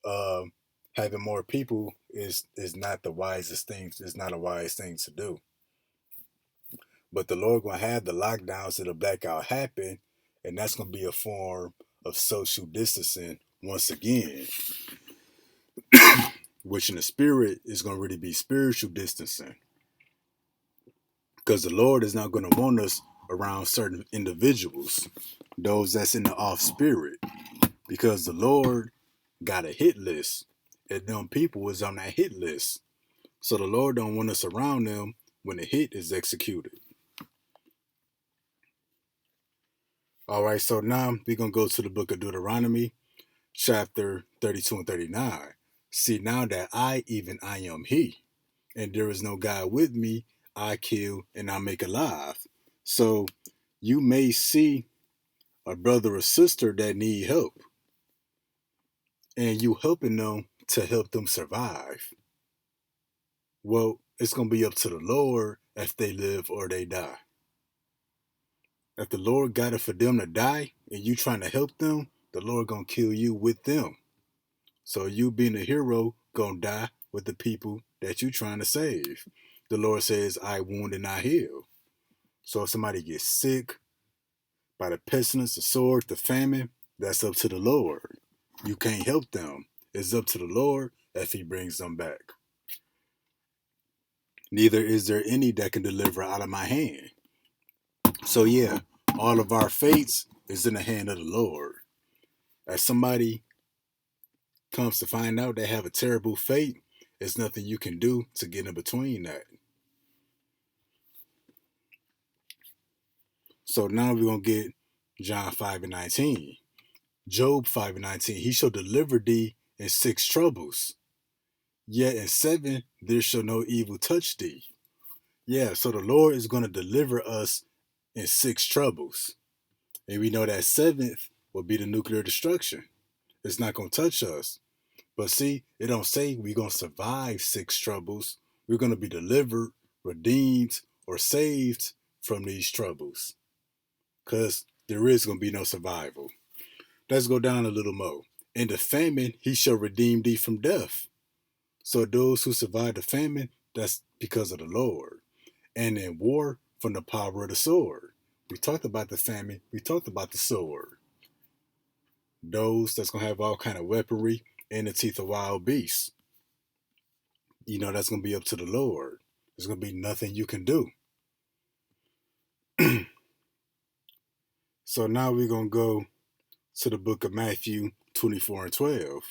um, having more people is not the wisest thing. It's not a wise thing to do. But the Lord gonna have the lockdowns that the blackout happen, and that's gonna be a form of social distancing once again, which in the spirit is gonna really be spiritual distancing, because the Lord is not gonna want us around certain individuals, those that's in the off spirit, because the Lord got a hit list, and them people was on that hit list. So the Lord don't want us around them when the hit is executed. All right, so now we're going to go to the book of Deuteronomy, chapter 32 and 39. See, now that I, even I am he, and there is no God with me, I kill and I make alive. So you may see a brother or sister that need help, and you helping them to help them survive. Well, it's gonna be up to the Lord if they live or they die. If the Lord got it for them to die and you trying to help them, the Lord gonna kill you with them. So you being a hero gonna die with the people that you trying to save. The Lord says, I wound and I heal. So if somebody gets sick by the pestilence, the sword, the famine, that's up to the Lord. You can't help them. It's up to the Lord if he brings them back. Neither is there any that can deliver out of my hand. So yeah, all of our fates is in the hand of the Lord. As somebody comes to find out they have a terrible fate, there's nothing you can do to get in between that. So now we're going to get John 5 and 19. Job 5 and 19. He shall deliver thee in 6 troubles. Yet in 7 there shall no evil touch thee. Yeah, so the Lord is going to deliver us in 6 troubles. And we know that 7th will be the nuclear destruction. It's not going to touch us. But see, it don't say we're going to survive 6 troubles. We're going to be delivered, redeemed, or saved from these troubles. Because there is going to be no survival. Let's go down a little more. In the famine, he shall redeem thee from death. So those who survive the famine, that's because of the Lord. And in war, from the power of the sword. We talked about the famine. We talked about the sword. Those that's going to have all kind of weaponry in the teeth of wild beasts. That's going to be up to the Lord. There's going to be nothing you can do. So now we're going to go to the book of Matthew 24 and 12.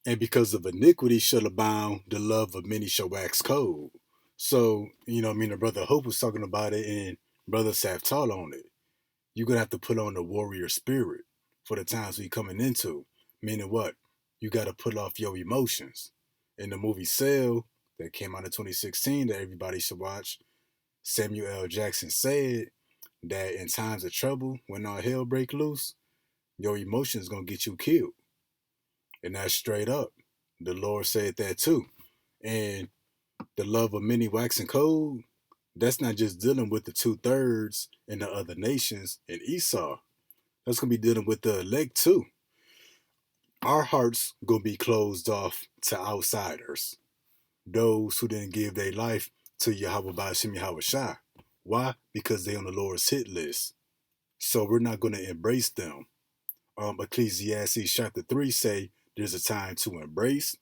And because of iniquity shall abound, the love of many shall wax cold. So, the brother Hope was talking about it, and brother Saf taught on it. You're going to have to put on the warrior spirit for the times we coming into. Meaning what? You got to put off your emotions. In the movie Cell that came out in 2016 that everybody should watch, Samuel L. Jackson said that in times of trouble, when all hell break loose, your emotions going to get you killed. And that's straight up. The Lord said that too. And the love of many waxing cold, that's not just dealing with the 2/3 and the other nations in Esau. That's going to be dealing with the elect too. Our hearts going to be closed off to outsiders. Those who didn't give their life to YAHAWASHI. Why? Because they on the Lord's hit list. So we're not going to embrace them. Ecclesiastes chapter 3 say there's a time to embrace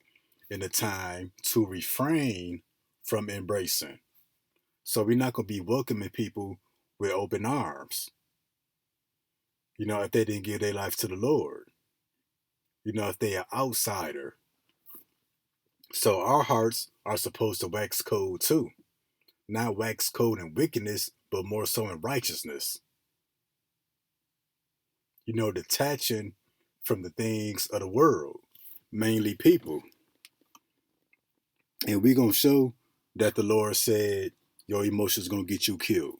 and a time to refrain from embracing. So we're not going to be welcoming people with open arms. If they didn't give their life to the Lord. If they are outsider. So our hearts are supposed to wax cold too. Not wax cold in wickedness, but more so in righteousness. Detaching from the things of the world, mainly people. And we're going to show that the Lord said your emotions going to get you killed.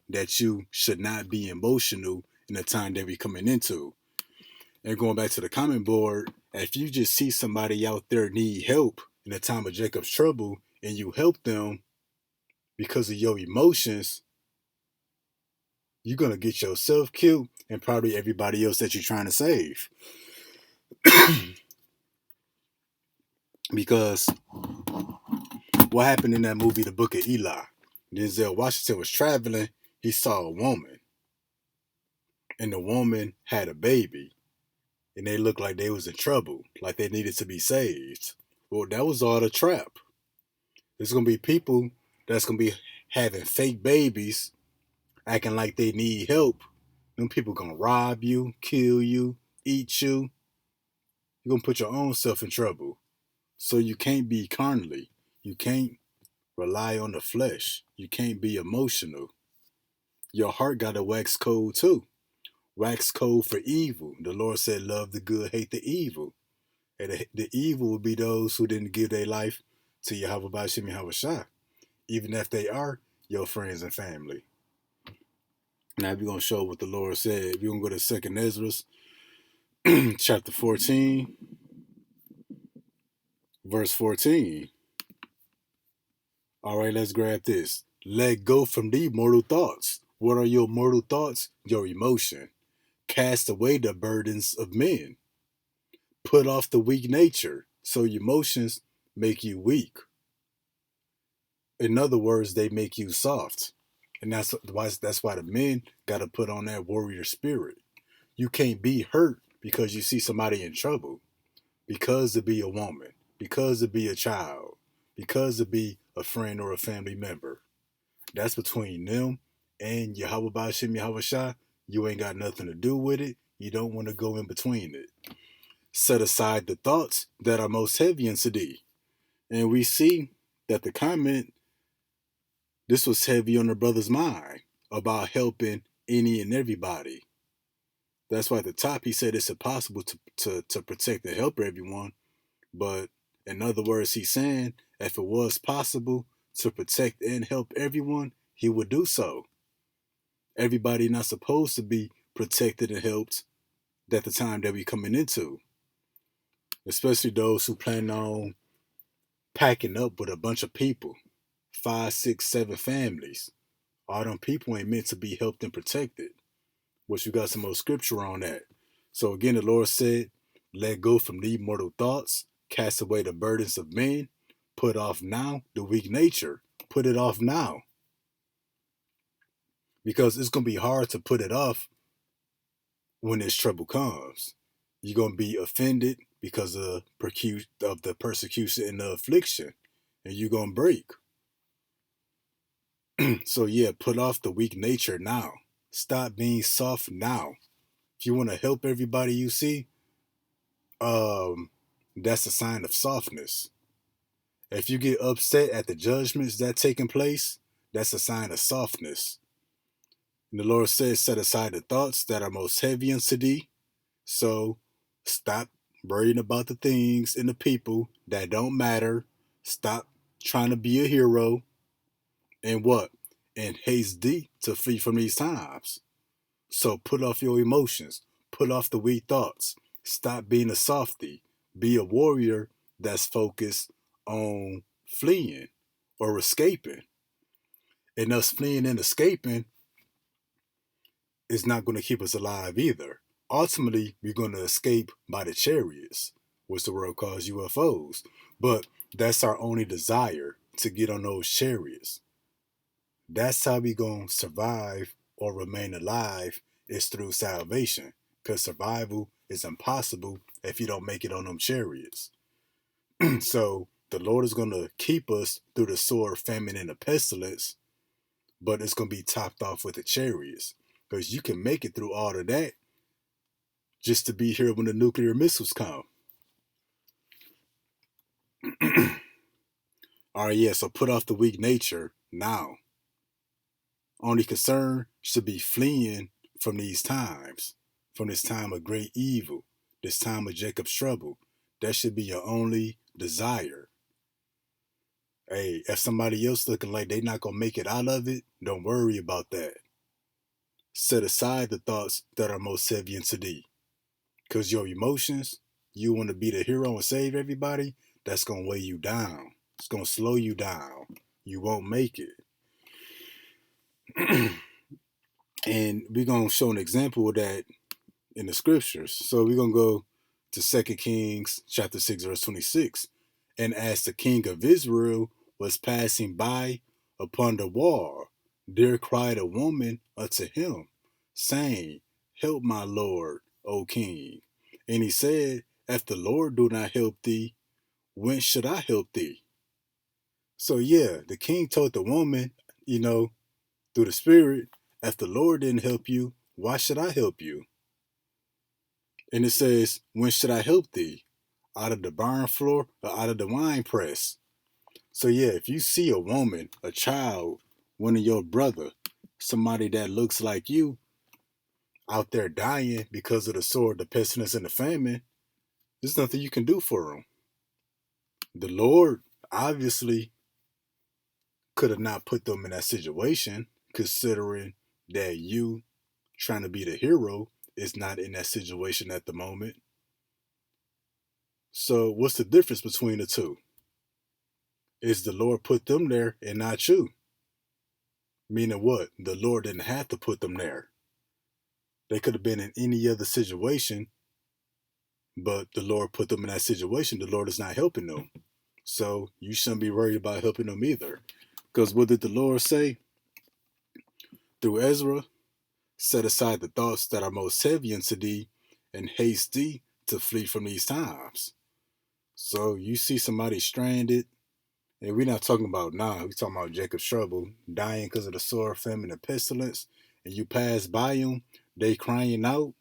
That you should not be emotional in the time that we're coming into. And going back to the comment board, if you just see somebody out there need help in the time of Jacob's trouble and you help them because of your emotions, you're going to get yourself killed and probably everybody else that you're trying to save. Because what happened in that movie, The Book of Eli? Denzel Washington was traveling. He saw a woman. And the woman had a baby. And they looked like they was in trouble. Like they needed to be saved. Well, that was all a trap. There's going to be people that's going to be having fake babies, acting like they need help. Them people going to rob you, kill you, eat you. You're going to put your own self in trouble. So you can't be carnally. You can't rely on the flesh. You can't be emotional. Your heart got to wax cold too. Wax cold for evil. The Lord said, love the good, hate the evil. And the evil will be those who didn't give their life to YAHAWASHI YAHAWASHI, even if they are your friends and family. Now we're gonna show what the Lord said. We're gonna go to 2nd Ezra chapter 14, verse 14. All right, let's grab this. Let go from thee mortal thoughts. What are your mortal thoughts? Your emotion. Cast away the burdens of men. Put off the weak nature. So your emotions make you weak. In other words, they make you soft. And that's why the men got to put on that warrior spirit. You can't be hurt because you see somebody in trouble. Because to be a woman. Because to be a child. Because to be a friend or a family member. That's between them and YAHAWASHI YAHAWASHI. You ain't got nothing to do with it. You don't want to go in between it. Set aside the thoughts that are most heavy unto thee. And we see that the comment, this was heavy on the brother's mind about helping any and everybody. That's why at the top he said it's impossible to protect and help everyone. But in other words, he's saying if it was possible to protect and help everyone, he would do so. Everybody not supposed to be protected and helped at the time that we coming into. Especially those who plan on packing up with a bunch of people. 5, 6, 7 families. All them people ain't meant to be helped and protected. Which you got some more scripture on that. So again, the Lord said, let go from these mortal thoughts, cast away the burdens of men, put off now the weak nature. Put it off now. Because it's going to be hard to put it off when this trouble comes. You're going to be offended because of the persecution and the affliction. And you're going to break. So yeah, put off the weak nature now. Stop being soft now. If you want to help everybody you see, that's a sign of softness. If you get upset at the judgments that taking place, that's a sign of softness. And the Lord says, set aside the thoughts that are most heavy unto thee. So stop worrying about the things and the people that don't matter. Stop trying to be a hero. And what? And haste thee to flee from these times. So put off your emotions. Put off the weak thoughts. Stop being a softie. Be a warrior that's focused on fleeing or escaping. And us fleeing and escaping is not going to keep us alive either. Ultimately, we're going to escape by the chariots, which the world calls UFOs. But that's our only desire, to get on those chariots. That's how we going to survive or remain alive, is through salvation. Because survival is impossible if you don't make it on them chariots. So the Lord is going to keep us through the sword, famine, and the pestilence, but it's going to be topped off with the chariots. Because you can make it through all of that just to be here when the nuclear missiles come. All right, yeah, so put off the weak nature now. Only concern should be fleeing from these times, from this time of great evil, this time of Jacob's trouble. That should be your only desire. Hey, if somebody else looking like they not going to make it out of it, don't worry about that. Set aside the thoughts that are most heavy unto thee. Because your emotions, you want to be the hero and save everybody, that's going to weigh you down. It's going to slow you down. You won't make it. And we're going to show an example of that in the scriptures. So we're going to go to 2 Kings chapter 6, verse 26. And as the king of Israel was passing by upon the wall, there cried a woman unto him, saying, help my lord, O king. And he said, if the Lord do not help thee, when should I help thee? So yeah, the king told the woman, through the spirit, if the Lord didn't help you, why should I help you? And it says, when should I help thee? Out of the barn floor or out of the wine press? So yeah, if you see a woman, a child, one of your brother, somebody that looks like you out there dying because of the sword, the pestilence, and the famine, there's nothing you can do for them. The Lord, obviously could have not put them in that situation, considering that you trying to be the hero is not in that situation at the moment. So what's the difference between the two? Is the Lord put them there and not you? Meaning what? The Lord didn't have to put them there. They could have been in any other situation, but the Lord put them in that situation. The Lord is not helping them. So you shouldn't be worried about helping them either. Because what did the Lord say through Ezra? Set aside the thoughts that are most heavy unto thee, and haste thee to flee from these times. So you see somebody stranded, and we're not talking about we're talking about Jacob's trouble, dying because of the sword, famine, and pestilence, and you pass by them, they crying out,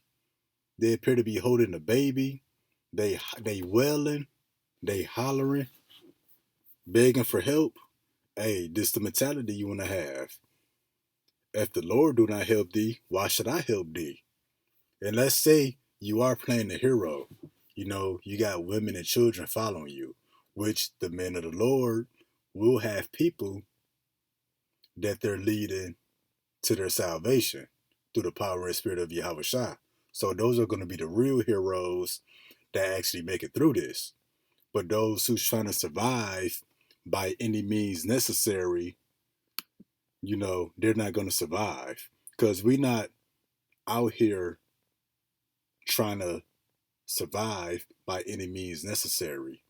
they appear to be holding a baby, they wailing, they hollering, begging for help. Hey, this the mentality you want to have. If the Lord do not help thee, why should I help thee? And let's say you are playing the hero. You know, you got women and children following you, which the men of the Lord will have people that they're leading to their salvation through the power and spirit of YAHAWASHI. So those are going to be the real heroes that actually make it through this. But those who's trying to survive by any means necessary, you know, they're not going to survive. Because we're not out here trying to survive by any means necessary.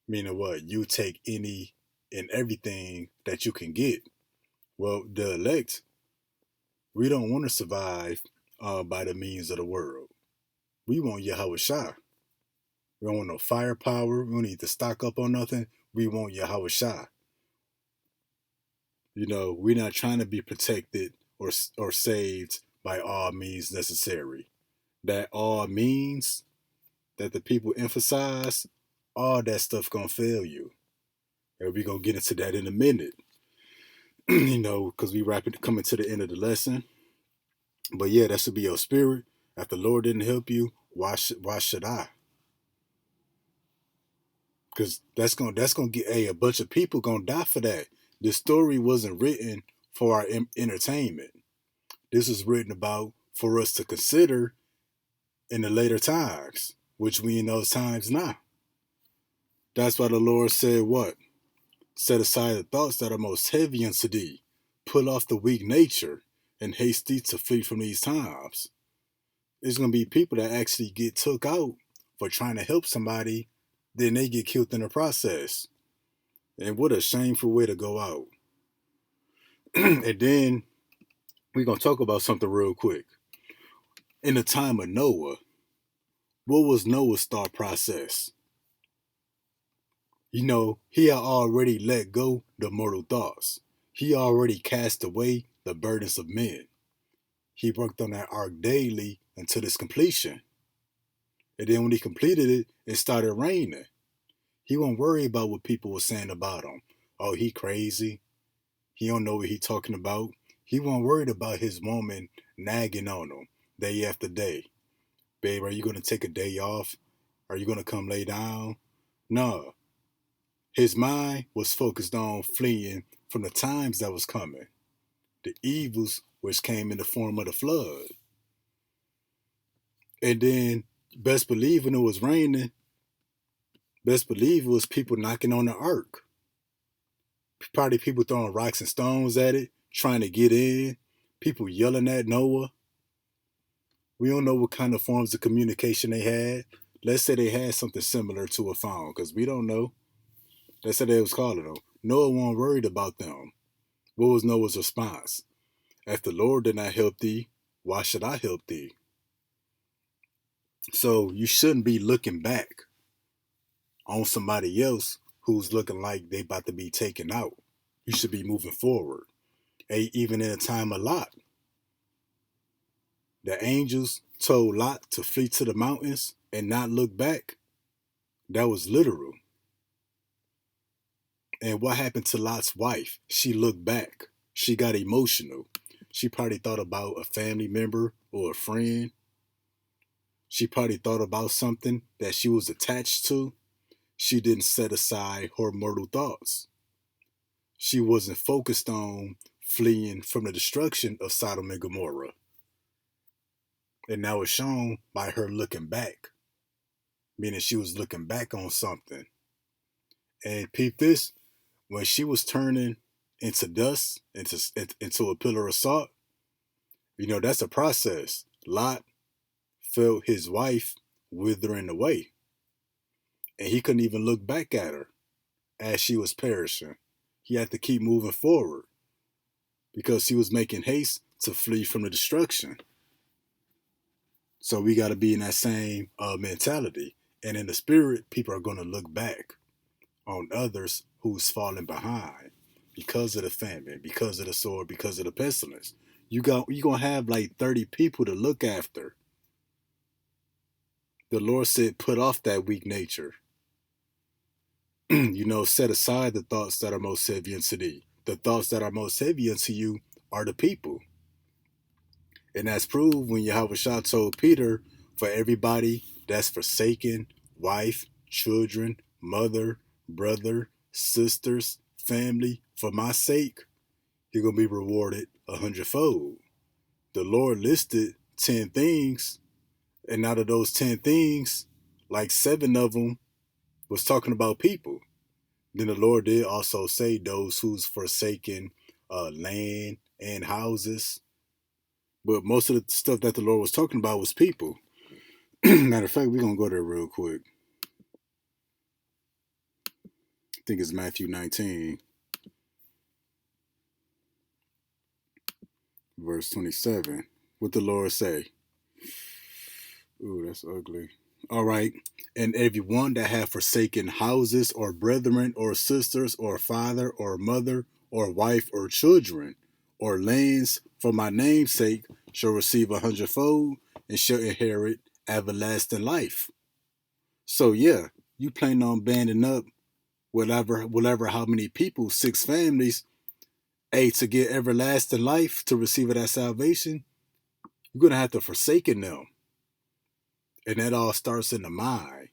Meaning what? You take any and everything that you can get. Well, the elect, we don't want to survive by the means of the world. We want YAHAWASHI. We don't want no firepower. We don't need to stock up on nothing. We want YAHAWASHI. You know, we're not trying to be protected or saved by all means necessary. That all means that the people emphasize, all that stuff gonna fail you. And we're gonna get into that in a minute. You know, because we rapidly coming to the end of the lesson. But yeah, that should be your spirit. If the Lord didn't help you, why should I? Because that's gonna get a bunch of people gonna die for that. The story wasn't written for our entertainment. This is written about for us to consider in the later times, which we in those times now. That's why the Lord said what? Set aside the thoughts that are most heavy unto thee. Pull off the weak nature and haste thee to flee from these times. There's going to be people that actually get took out for trying to help somebody, then they get killed in the process. And what a shameful way to go out. And then we're going to talk about something real quick. In the time of Noah, what was Noah's thought process? You know, he had already let go the mortal thoughts. He already cast away the burdens of men. He worked on that ark daily until its completion. And then when he completed it, it started raining. He won't worry about what people were saying about him. Oh, he crazy. He don't know what he talking about. He won't worried about his woman nagging on him day after day. Babe, are you going to take a day off? Are you going to come lay down? No. His mind was focused on fleeing from the times that was coming. The evils which came in the form of the flood. And then, best believe when it was raining, best believe it was people knocking on the ark. Probably people throwing rocks and stones at it, trying to get in. People yelling at Noah. We don't know what kind of forms of communication they had. Let's say they had something similar to a phone, because we don't know. Let's say they was calling them. Noah wasn't worried about them. What was Noah's response? If the Lord did not help thee, why should I help thee? So you shouldn't be looking back on somebody else who's looking like they about to be taken out. You should be moving forward. Hey, even in a time of Lot, the angels told Lot to flee to the mountains and not look back. That was literal. And what happened to Lot's wife? She looked back. She got emotional. She probably thought about a family member or a friend. She probably thought about something that she was attached to. She didn't set aside her mortal thoughts. She wasn't focused on fleeing from the destruction of Sodom and Gomorrah. And now it's shown by her looking back, meaning she was looking back on something. And peep this, when she was turning into dust, into a pillar of salt, that's a process. Lot felt his wife withering away, and he couldn't even look back at her as she was perishing. He had to keep moving forward because he was making haste to flee from the destruction. So we got to be in that same mentality. And in the spirit, people are going to look back on others who's falling behind because of the famine, because of the sword, because of the pestilence. You're going to have like 30 people to look after. The Lord said, put off that weak nature. Set aside the thoughts that are most heavy unto thee. The thoughts that are most heavy unto you are the people. And that's proved when Yahawashi told Peter, for everybody that's forsaken, wife, children, mother, brother, sisters, family, for my sake, you're going to be rewarded 100-fold. The Lord listed 10 things, and out of those 10 things, like 7 of them was talking about people. Then the Lord did also say those who's forsaken land and houses. But most of the stuff that the Lord was talking about was people. Matter of fact, we're going to go there real quick. I think it's Matthew 19, verse 27. What the Lord say? Ooh, that's ugly. All right. And everyone that have forsaken houses or brethren or sisters or father or mother or wife or children or lands for my name's sake shall receive 100-fold and shall inherit everlasting life. So yeah, you plan on banding up whatever how many people, 6 families, to get everlasting life, to receive that salvation, you're gonna have to forsaken them. And that all starts in the mind.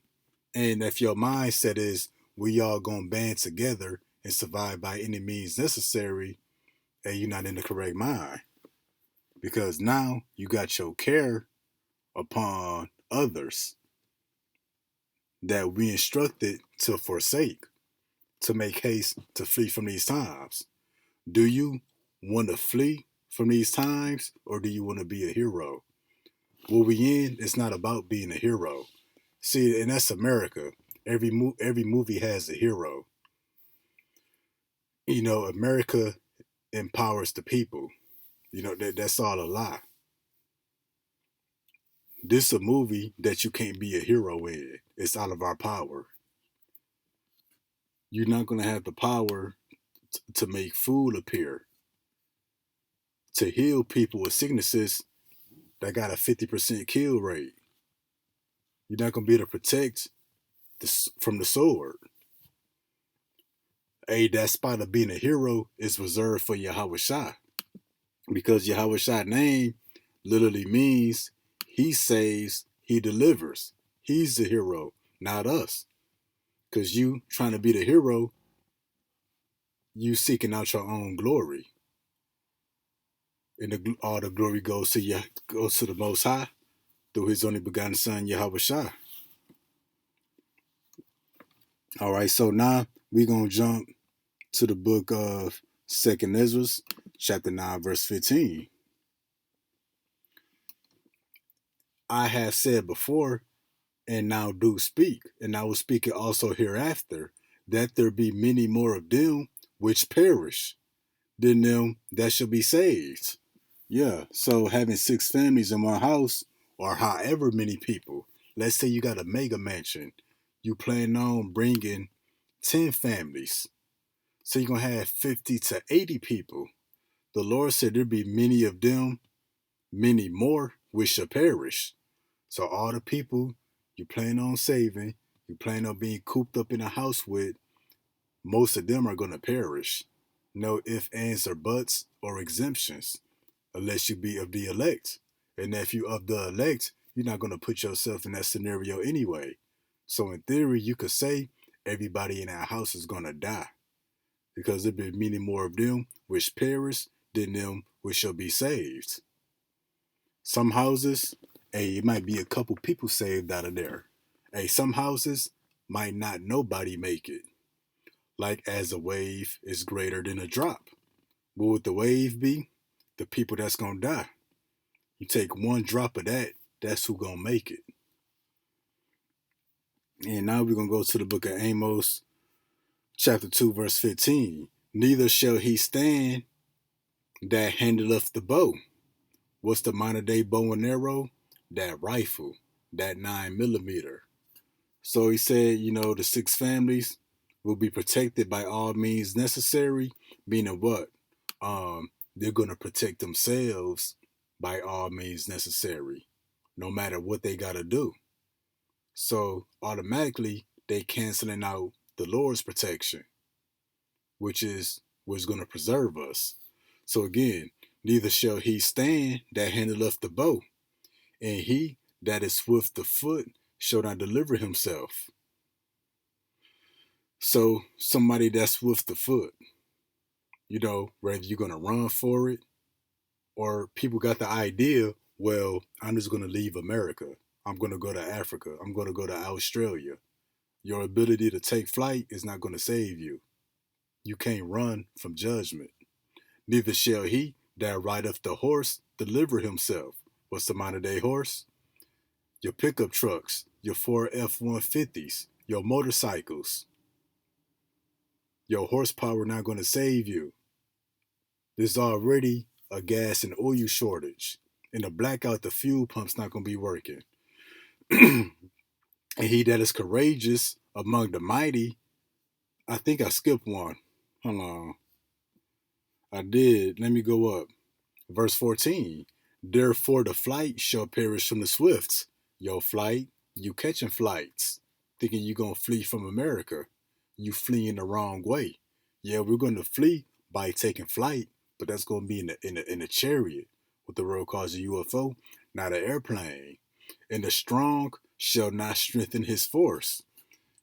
And if your mindset is we all gonna band together and survive by any means necessary, and you're not in the correct mind. Because now you got your care upon others that we instructed to forsake, to make haste to flee from these times. Do you want to flee from these times, or do you want to be a hero? What we in, it's not about being a hero. See, and that's America. Every movie has a hero. America empowers the people. That's all a lie. This is a movie that you can't be a hero in. It's out of our power. You're not gonna have the power to make food appear, to heal people with sicknesses that got a 50% kill rate. You're not gonna be able to protect from the sword. Hey, that spot of being a hero is reserved for Yahawashi, because Yahawashi name literally means he saves, he delivers. He's the hero, not us. Because you trying to be the hero, you seeking out your own glory. And all the glory goes to the Most High through His only begotten Son, Yahawashi. All right, so now we're going to jump to the book of 2nd Ezra, chapter 9, verse 15. I have said before, and now do speak, and I will speak it also hereafter, that there be many more of them which perish than them that shall be saved. Yeah, so having 6 families in one house, or however many people, let's say you got a mega mansion, you plan on bringing 10 families. So you're going to have 50 to 80 people. The Lord said there be many of them, many more, which shall perish. So all the people you plan on saving, you plan on being cooped up in a house with, most of them are going to perish. No ifs, ands, or buts, or exemptions, unless you be of the elect. And if you of the elect, you're not going to put yourself in that scenario anyway. So in theory, you could say everybody in that house is gonna die, because there be many more of them which perish than them which shall be saved. Some houses, hey, it might be a couple people saved out of there. Hey, some houses might not nobody make it. Like as a wave is greater than a drop. What would the wave be? The people that's gonna die. You take one drop of that, that's who gonna make it. And now we're gonna go to the book of Amos, chapter 2, verse 15. Neither shall he stand that handleth the bow. What's the modern day bow and arrow? That rifle, that 9 millimeter. So he said, the 6 families will be protected by all means necessary, meaning what? They're going to protect themselves by all means necessary, no matter what they got to do. So automatically, they canceling out the Lord's protection, which is what's going to preserve us. So again, neither shall he stand that handleth the bow, and he that is swift of foot shall not deliver himself. So somebody that's swift of foot, whether you're going to run for it, or people got the idea, well, I'm just going to leave America. I'm going to go to Africa. I'm going to go to Australia. Your ability to take flight is not going to save you. You can't run from judgment. Neither shall he that rideth the horse deliver himself. What's the modern day horse? Your pickup trucks, your Ford F-150s, your motorcycles. Your horsepower not going to save you. There's already a gas and oil shortage. In a blackout, the fuel pump's not going to be working. And he that is courageous among the mighty, I think I skipped one. Hold on. I did. Let me go up. Verse 14. Therefore the flight shall perish from the swifts. Your flight, you catching flights, thinking you going to flee from America. You fleeing the wrong way. Yeah, we're going to flee by taking flight, but that's going to be in a chariot, what the world calls a UFO, not an airplane. And the strong shall not strengthen his force.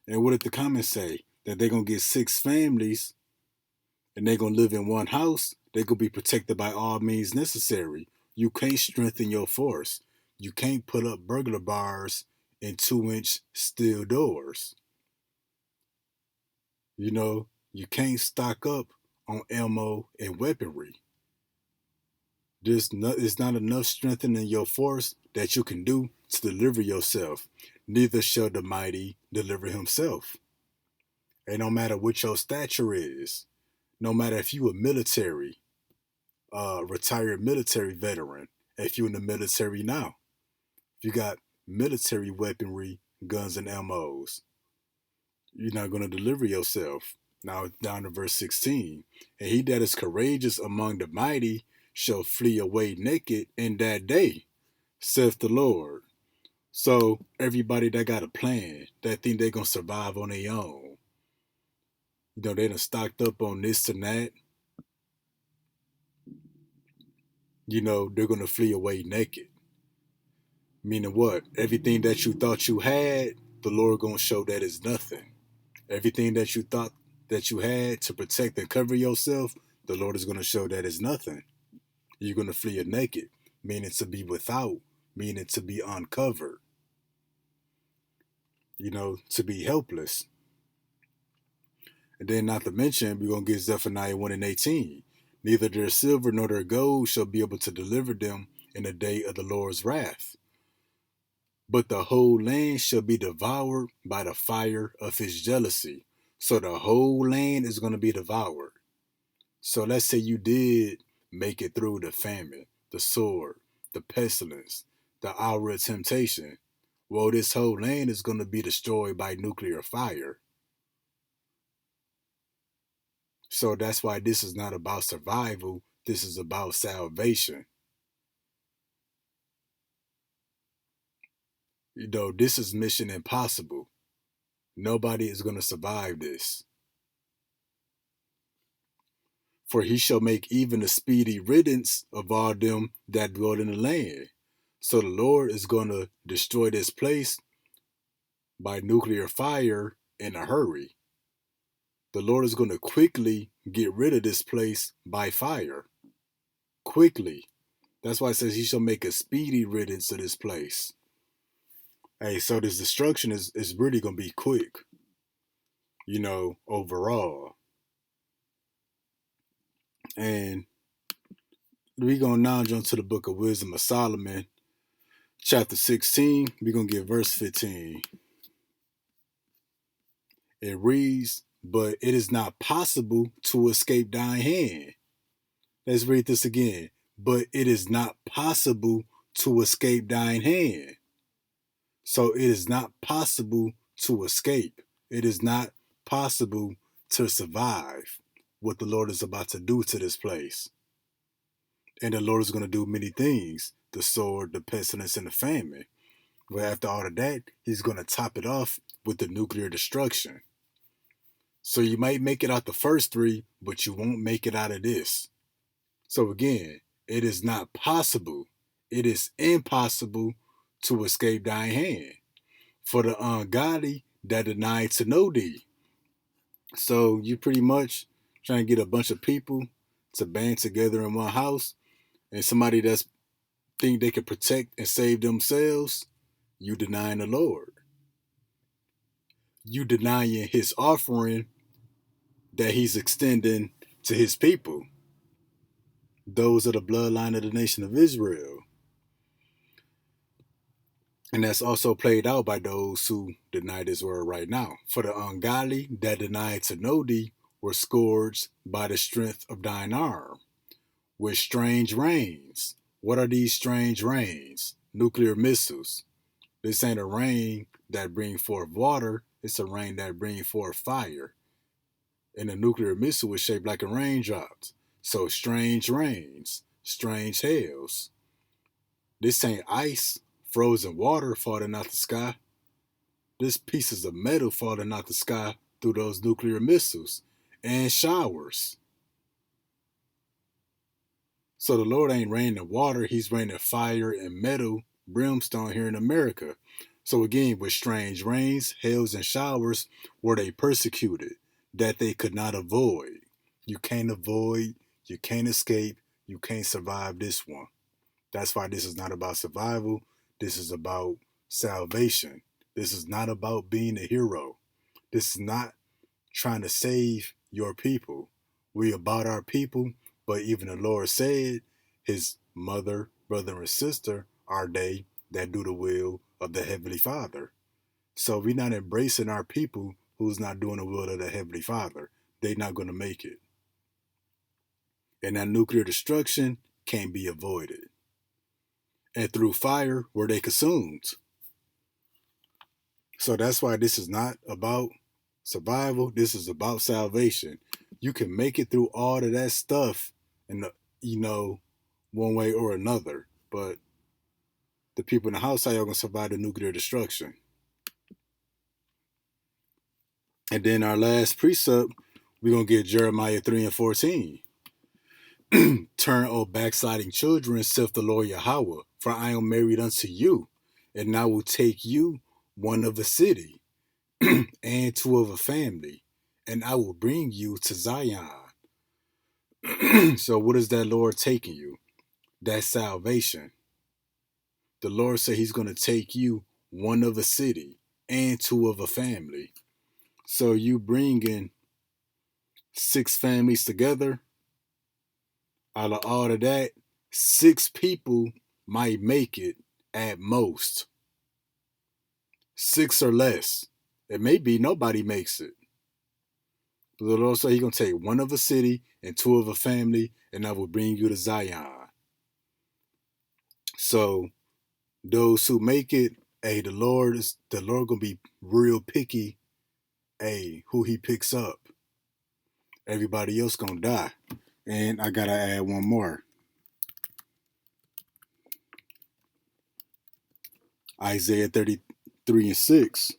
And what did the comments say? That they're going to get 6 families and they're going to live in one house. They're going to be protected by all means necessary. You can't strengthen your force. You can't put up burglar bars and 2-inch steel doors. You can't stock up on ammo and weaponry. It's not enough strengthening your force that you can do to deliver yourself. Neither shall the mighty deliver himself. And no matter what your stature is, no matter if you a military, retired military veteran, if you in the military now, if you got military weaponry, guns and ammos, you're not going to deliver yourself. Now down to verse 16. And he that is courageous among the mighty shall flee away naked in that day, saith the Lord. So everybody that got a plan, that think they're going to survive on their own, they done stocked up on this and that, they're going to flee away naked. Meaning what? Everything that you thought you had, the Lord going to show that is nothing. Everything that you thought that you had to protect and cover yourself, the Lord is going to show that is nothing. You're going to flee naked, meaning to be without, meaning to be uncovered, to be helpless. And then not to mention, we're going to get Zephaniah 1 and 18. Neither their silver nor their gold shall be able to deliver them in the day of the Lord's wrath. But the whole land shall be devoured by the fire of his jealousy. So the whole land is going to be devoured. So let's say you did make it through the famine, the sword, the pestilence, the hour of temptation. Well, this whole land is going to be destroyed by nuclear fire. So that's why this is not about survival. This is about salvation. This is mission impossible. Nobody is going to survive this. For he shall make even a speedy riddance of all them that dwell in the land. So the Lord is going to destroy this place by nuclear fire in a hurry. The Lord is going to quickly get rid of this place by fire. Quickly. That's why it says he shall make a speedy riddance of this place. Hey, so this destruction is really going to be quick, overall. And we're going to now jump to the book of Wisdom of Solomon, chapter 16. We're going to get verse 15. It reads, but it is not possible to escape thine hand. Let's read this again. But it is not possible to escape thine hand. So it is not possible to escape. It is not possible to survive what the Lord is about to do to this place. And the Lord is going to do many things. The sword, the pestilence, and the famine. But after all of that, he's going to top it off with the nuclear destruction. So you might make it out the first three, but you won't make it out of this. So again, it is not possible. It is impossible to escape thine hand. For the ungodly that deny to know thee. So you pretty much trying to get a bunch of people to band together in one house, and somebody that's think they can protect and save themselves, you denying the Lord. You denying his offering that he's extending to his people. Those are the bloodline of the nation of Israel. And that's also played out by those who deny this word right now. For the ungodly that deny to know thee were scourged by the strength of thine arm, with strange rains. What are these strange rains? Nuclear missiles. This ain't a rain that bring forth water. It's a rain that bring forth fire. And a nuclear missile is shaped like a raindrop. So strange rains, strange hails. This ain't ice, frozen water falling out the sky. This pieces of metal falling out the sky through those nuclear missiles and showers. So the Lord ain't raining water, he's raining fire and metal, brimstone here in America. So again, with strange rains, hails, and showers, were they persecuted, that they could not avoid. You can't avoid, you can't escape, you can't survive this one. That's why this is not about survival. This is about salvation. This is not about being a hero. This is not trying to save your people. We about our people, but even the Lord said his mother, brother, and sister are they that do the will of the Heavenly Father. So we're not embracing our people who's not doing the will of the Heavenly Father. They're not going to make it. And that nuclear destruction can't be avoided. And through fire were they consumed. So that's why this is not about survival. This is about salvation. You can make it through all of that stuff in one way or another. But the people in the house, how y'all gonna survive the nuclear destruction? And then our last precept, we're gonna get Jeremiah 3 and 14. Turn, O backsliding children, saith the Lord Yahweh, for I am married unto you, and I will take you one of a city, and two of a family, and I will bring you to Zion. So what is that Lord taking you? That's salvation. The Lord said he's going to take you one of a city and two of a family. So you bringing 6 families together. Out of all of that, 6 people might make it at most. 6 or less. It may be nobody makes it. But the Lord said he's going to take one of a city and 2 of a family, and I will bring you to Zion. So those who make it, hey, the Lord going to be real picky, hey, who he picks up. Everybody else going to die. And I got to add one more. Isaiah 33 and 6.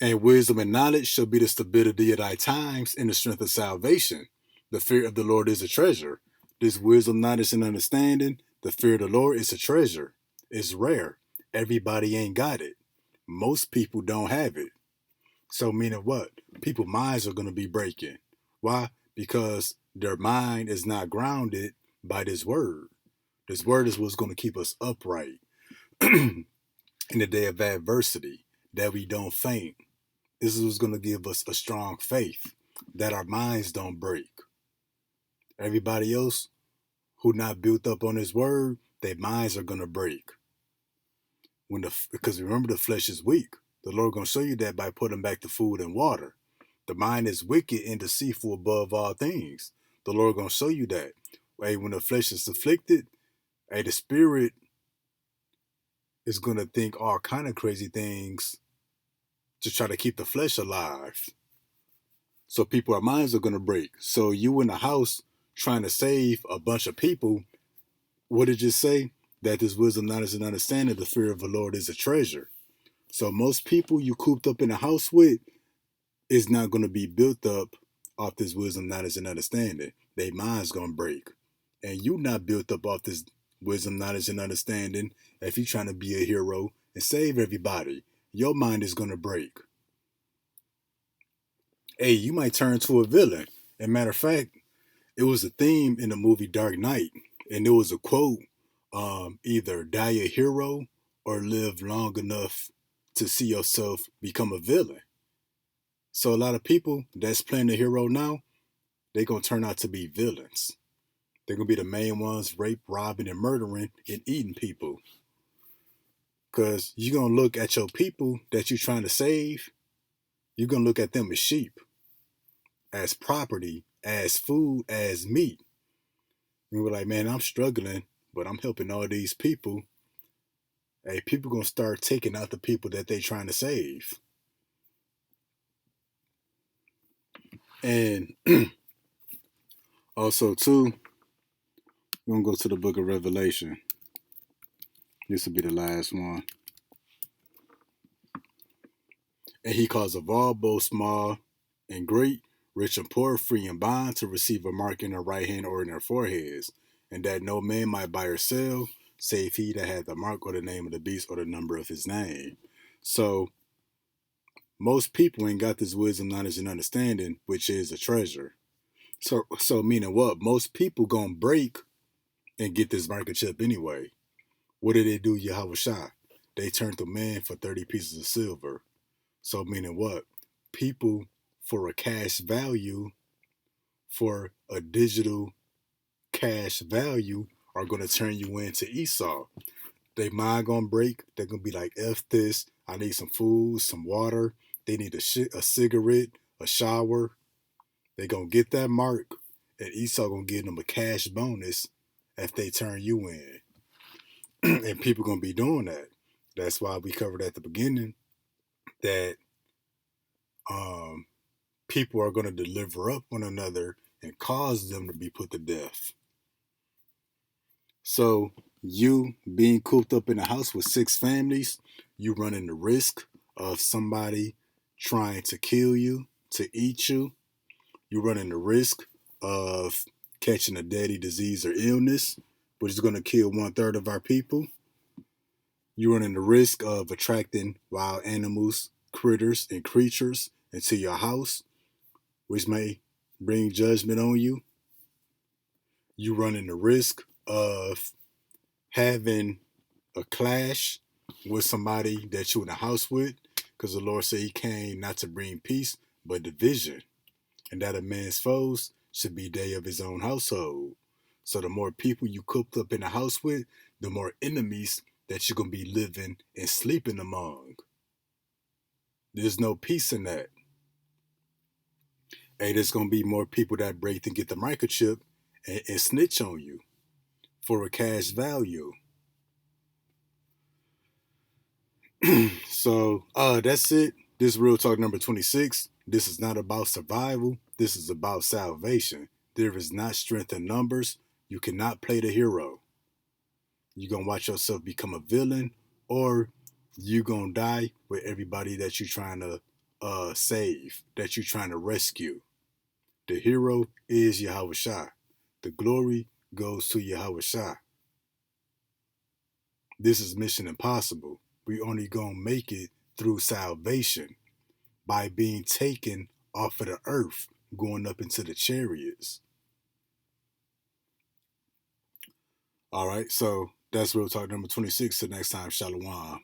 And wisdom and knowledge shall be the stability of thy times and the strength of salvation. The fear of the Lord is a treasure. This wisdom, knowledge, and understanding, the fear of the Lord is a treasure. It's rare. Everybody ain't got it. Most people don't have it. So meaning what? People's minds are going to be breaking. Why? Because their mind is not grounded by this word. This word is what's going to keep us upright in the day of adversity, that we don't faint. This is what's going to give us a strong faith, that our minds don't break. Everybody else who not built up on his word, their minds are going to break. Because remember, the flesh is weak. The Lord going to show you that by putting back the food and water. The mind is wicked and deceitful above all things. The Lord going to show you that. Hey, when the flesh is afflicted, hey, the spirit is going to think all kind of crazy things to try to keep the flesh alive. So our minds are going to break. So you in the house trying to save a bunch of people, what did you say? That this wisdom, knowledge, and understanding, the fear of the Lord is a treasure. So most people you cooped up in a house with is not going to be built up off this wisdom, knowledge, and understanding. Their mind's going to break. And you not built up off this wisdom, knowledge, and understanding. If you're trying to be a hero and save everybody, your mind is going to break. Hey, you might turn to a villain. As a matter of fact, it was a theme in the movie Dark Knight. And there was a quote, either die a hero or live long enough to see yourself become a villain. So a lot of people that's playing the hero now, they're going to turn out to be villains. They're going to be the main ones, rape, robbing, and murdering and eating people. Because you're going to look at your people that you're trying to save, you're going to look at them as sheep, as property, as food, as meat. And we're like, man, I'm struggling, but I'm helping all these people. Hey, people going to start taking out the people that they're trying to save. And also, too, we're going to go to the book of Revelation. This will be the last one. And he calls of all, both small and great, rich and poor, free and bond, to receive a mark in their right hand or in their foreheads, and that no man might buy or sell, save he that had the mark or the name of the beast or the number of his name. So, most people ain't got this wisdom, knowledge, and understanding, which is a treasure. So meaning what? Most people gonna break and get this microchip anyway. What did they do, YAHAWASHI? They turned to man for 30 pieces of silver. So meaning what? People for a cash value, for a digital cash value, are going to turn you into Esau. They mind going to break. They're going to be like, F this. I need some food, some water. They need a cigarette, a shower. They're going to get that mark, and Esau going to give them a cash bonus if they turn you in. And people going to be doing that. That's why we covered at the beginning that people are going to deliver up one another and cause them to be put to death. So you being cooped up in a house with 6 families, you running the risk of somebody trying to kill you, to eat you. You're running the risk of catching a deadly disease or illness, which is going to kill 1/3 of our people. You're running the risk of attracting wild animals, critters, and creatures into your house, which may bring judgment on you. You running the risk of having a clash with somebody that you're in the house with, because the Lord said he came not to bring peace, but division, and that a man's foes should be they of his own household. So the more people you cooked up in the house with, the more enemies that you're going to be living and sleeping among. There's no peace in that. Hey, there's going to be more people that break and get the microchip and snitch on you for a cash value. So that's it. This is Real Talk number 26. This is not about survival. This is about salvation. There is not strength in numbers. You cannot play the hero. You're going to watch yourself become a villain, or you're going to die with everybody that you're trying to save, that you're trying to rescue. The hero is YAHAWASHI. The glory goes to YAHAWASHI. This is Mission Impossible. We only gonna make it through salvation by being taken off of the earth, going up into the chariots. All right, so that's real talk number 26. Till next time, Shalom.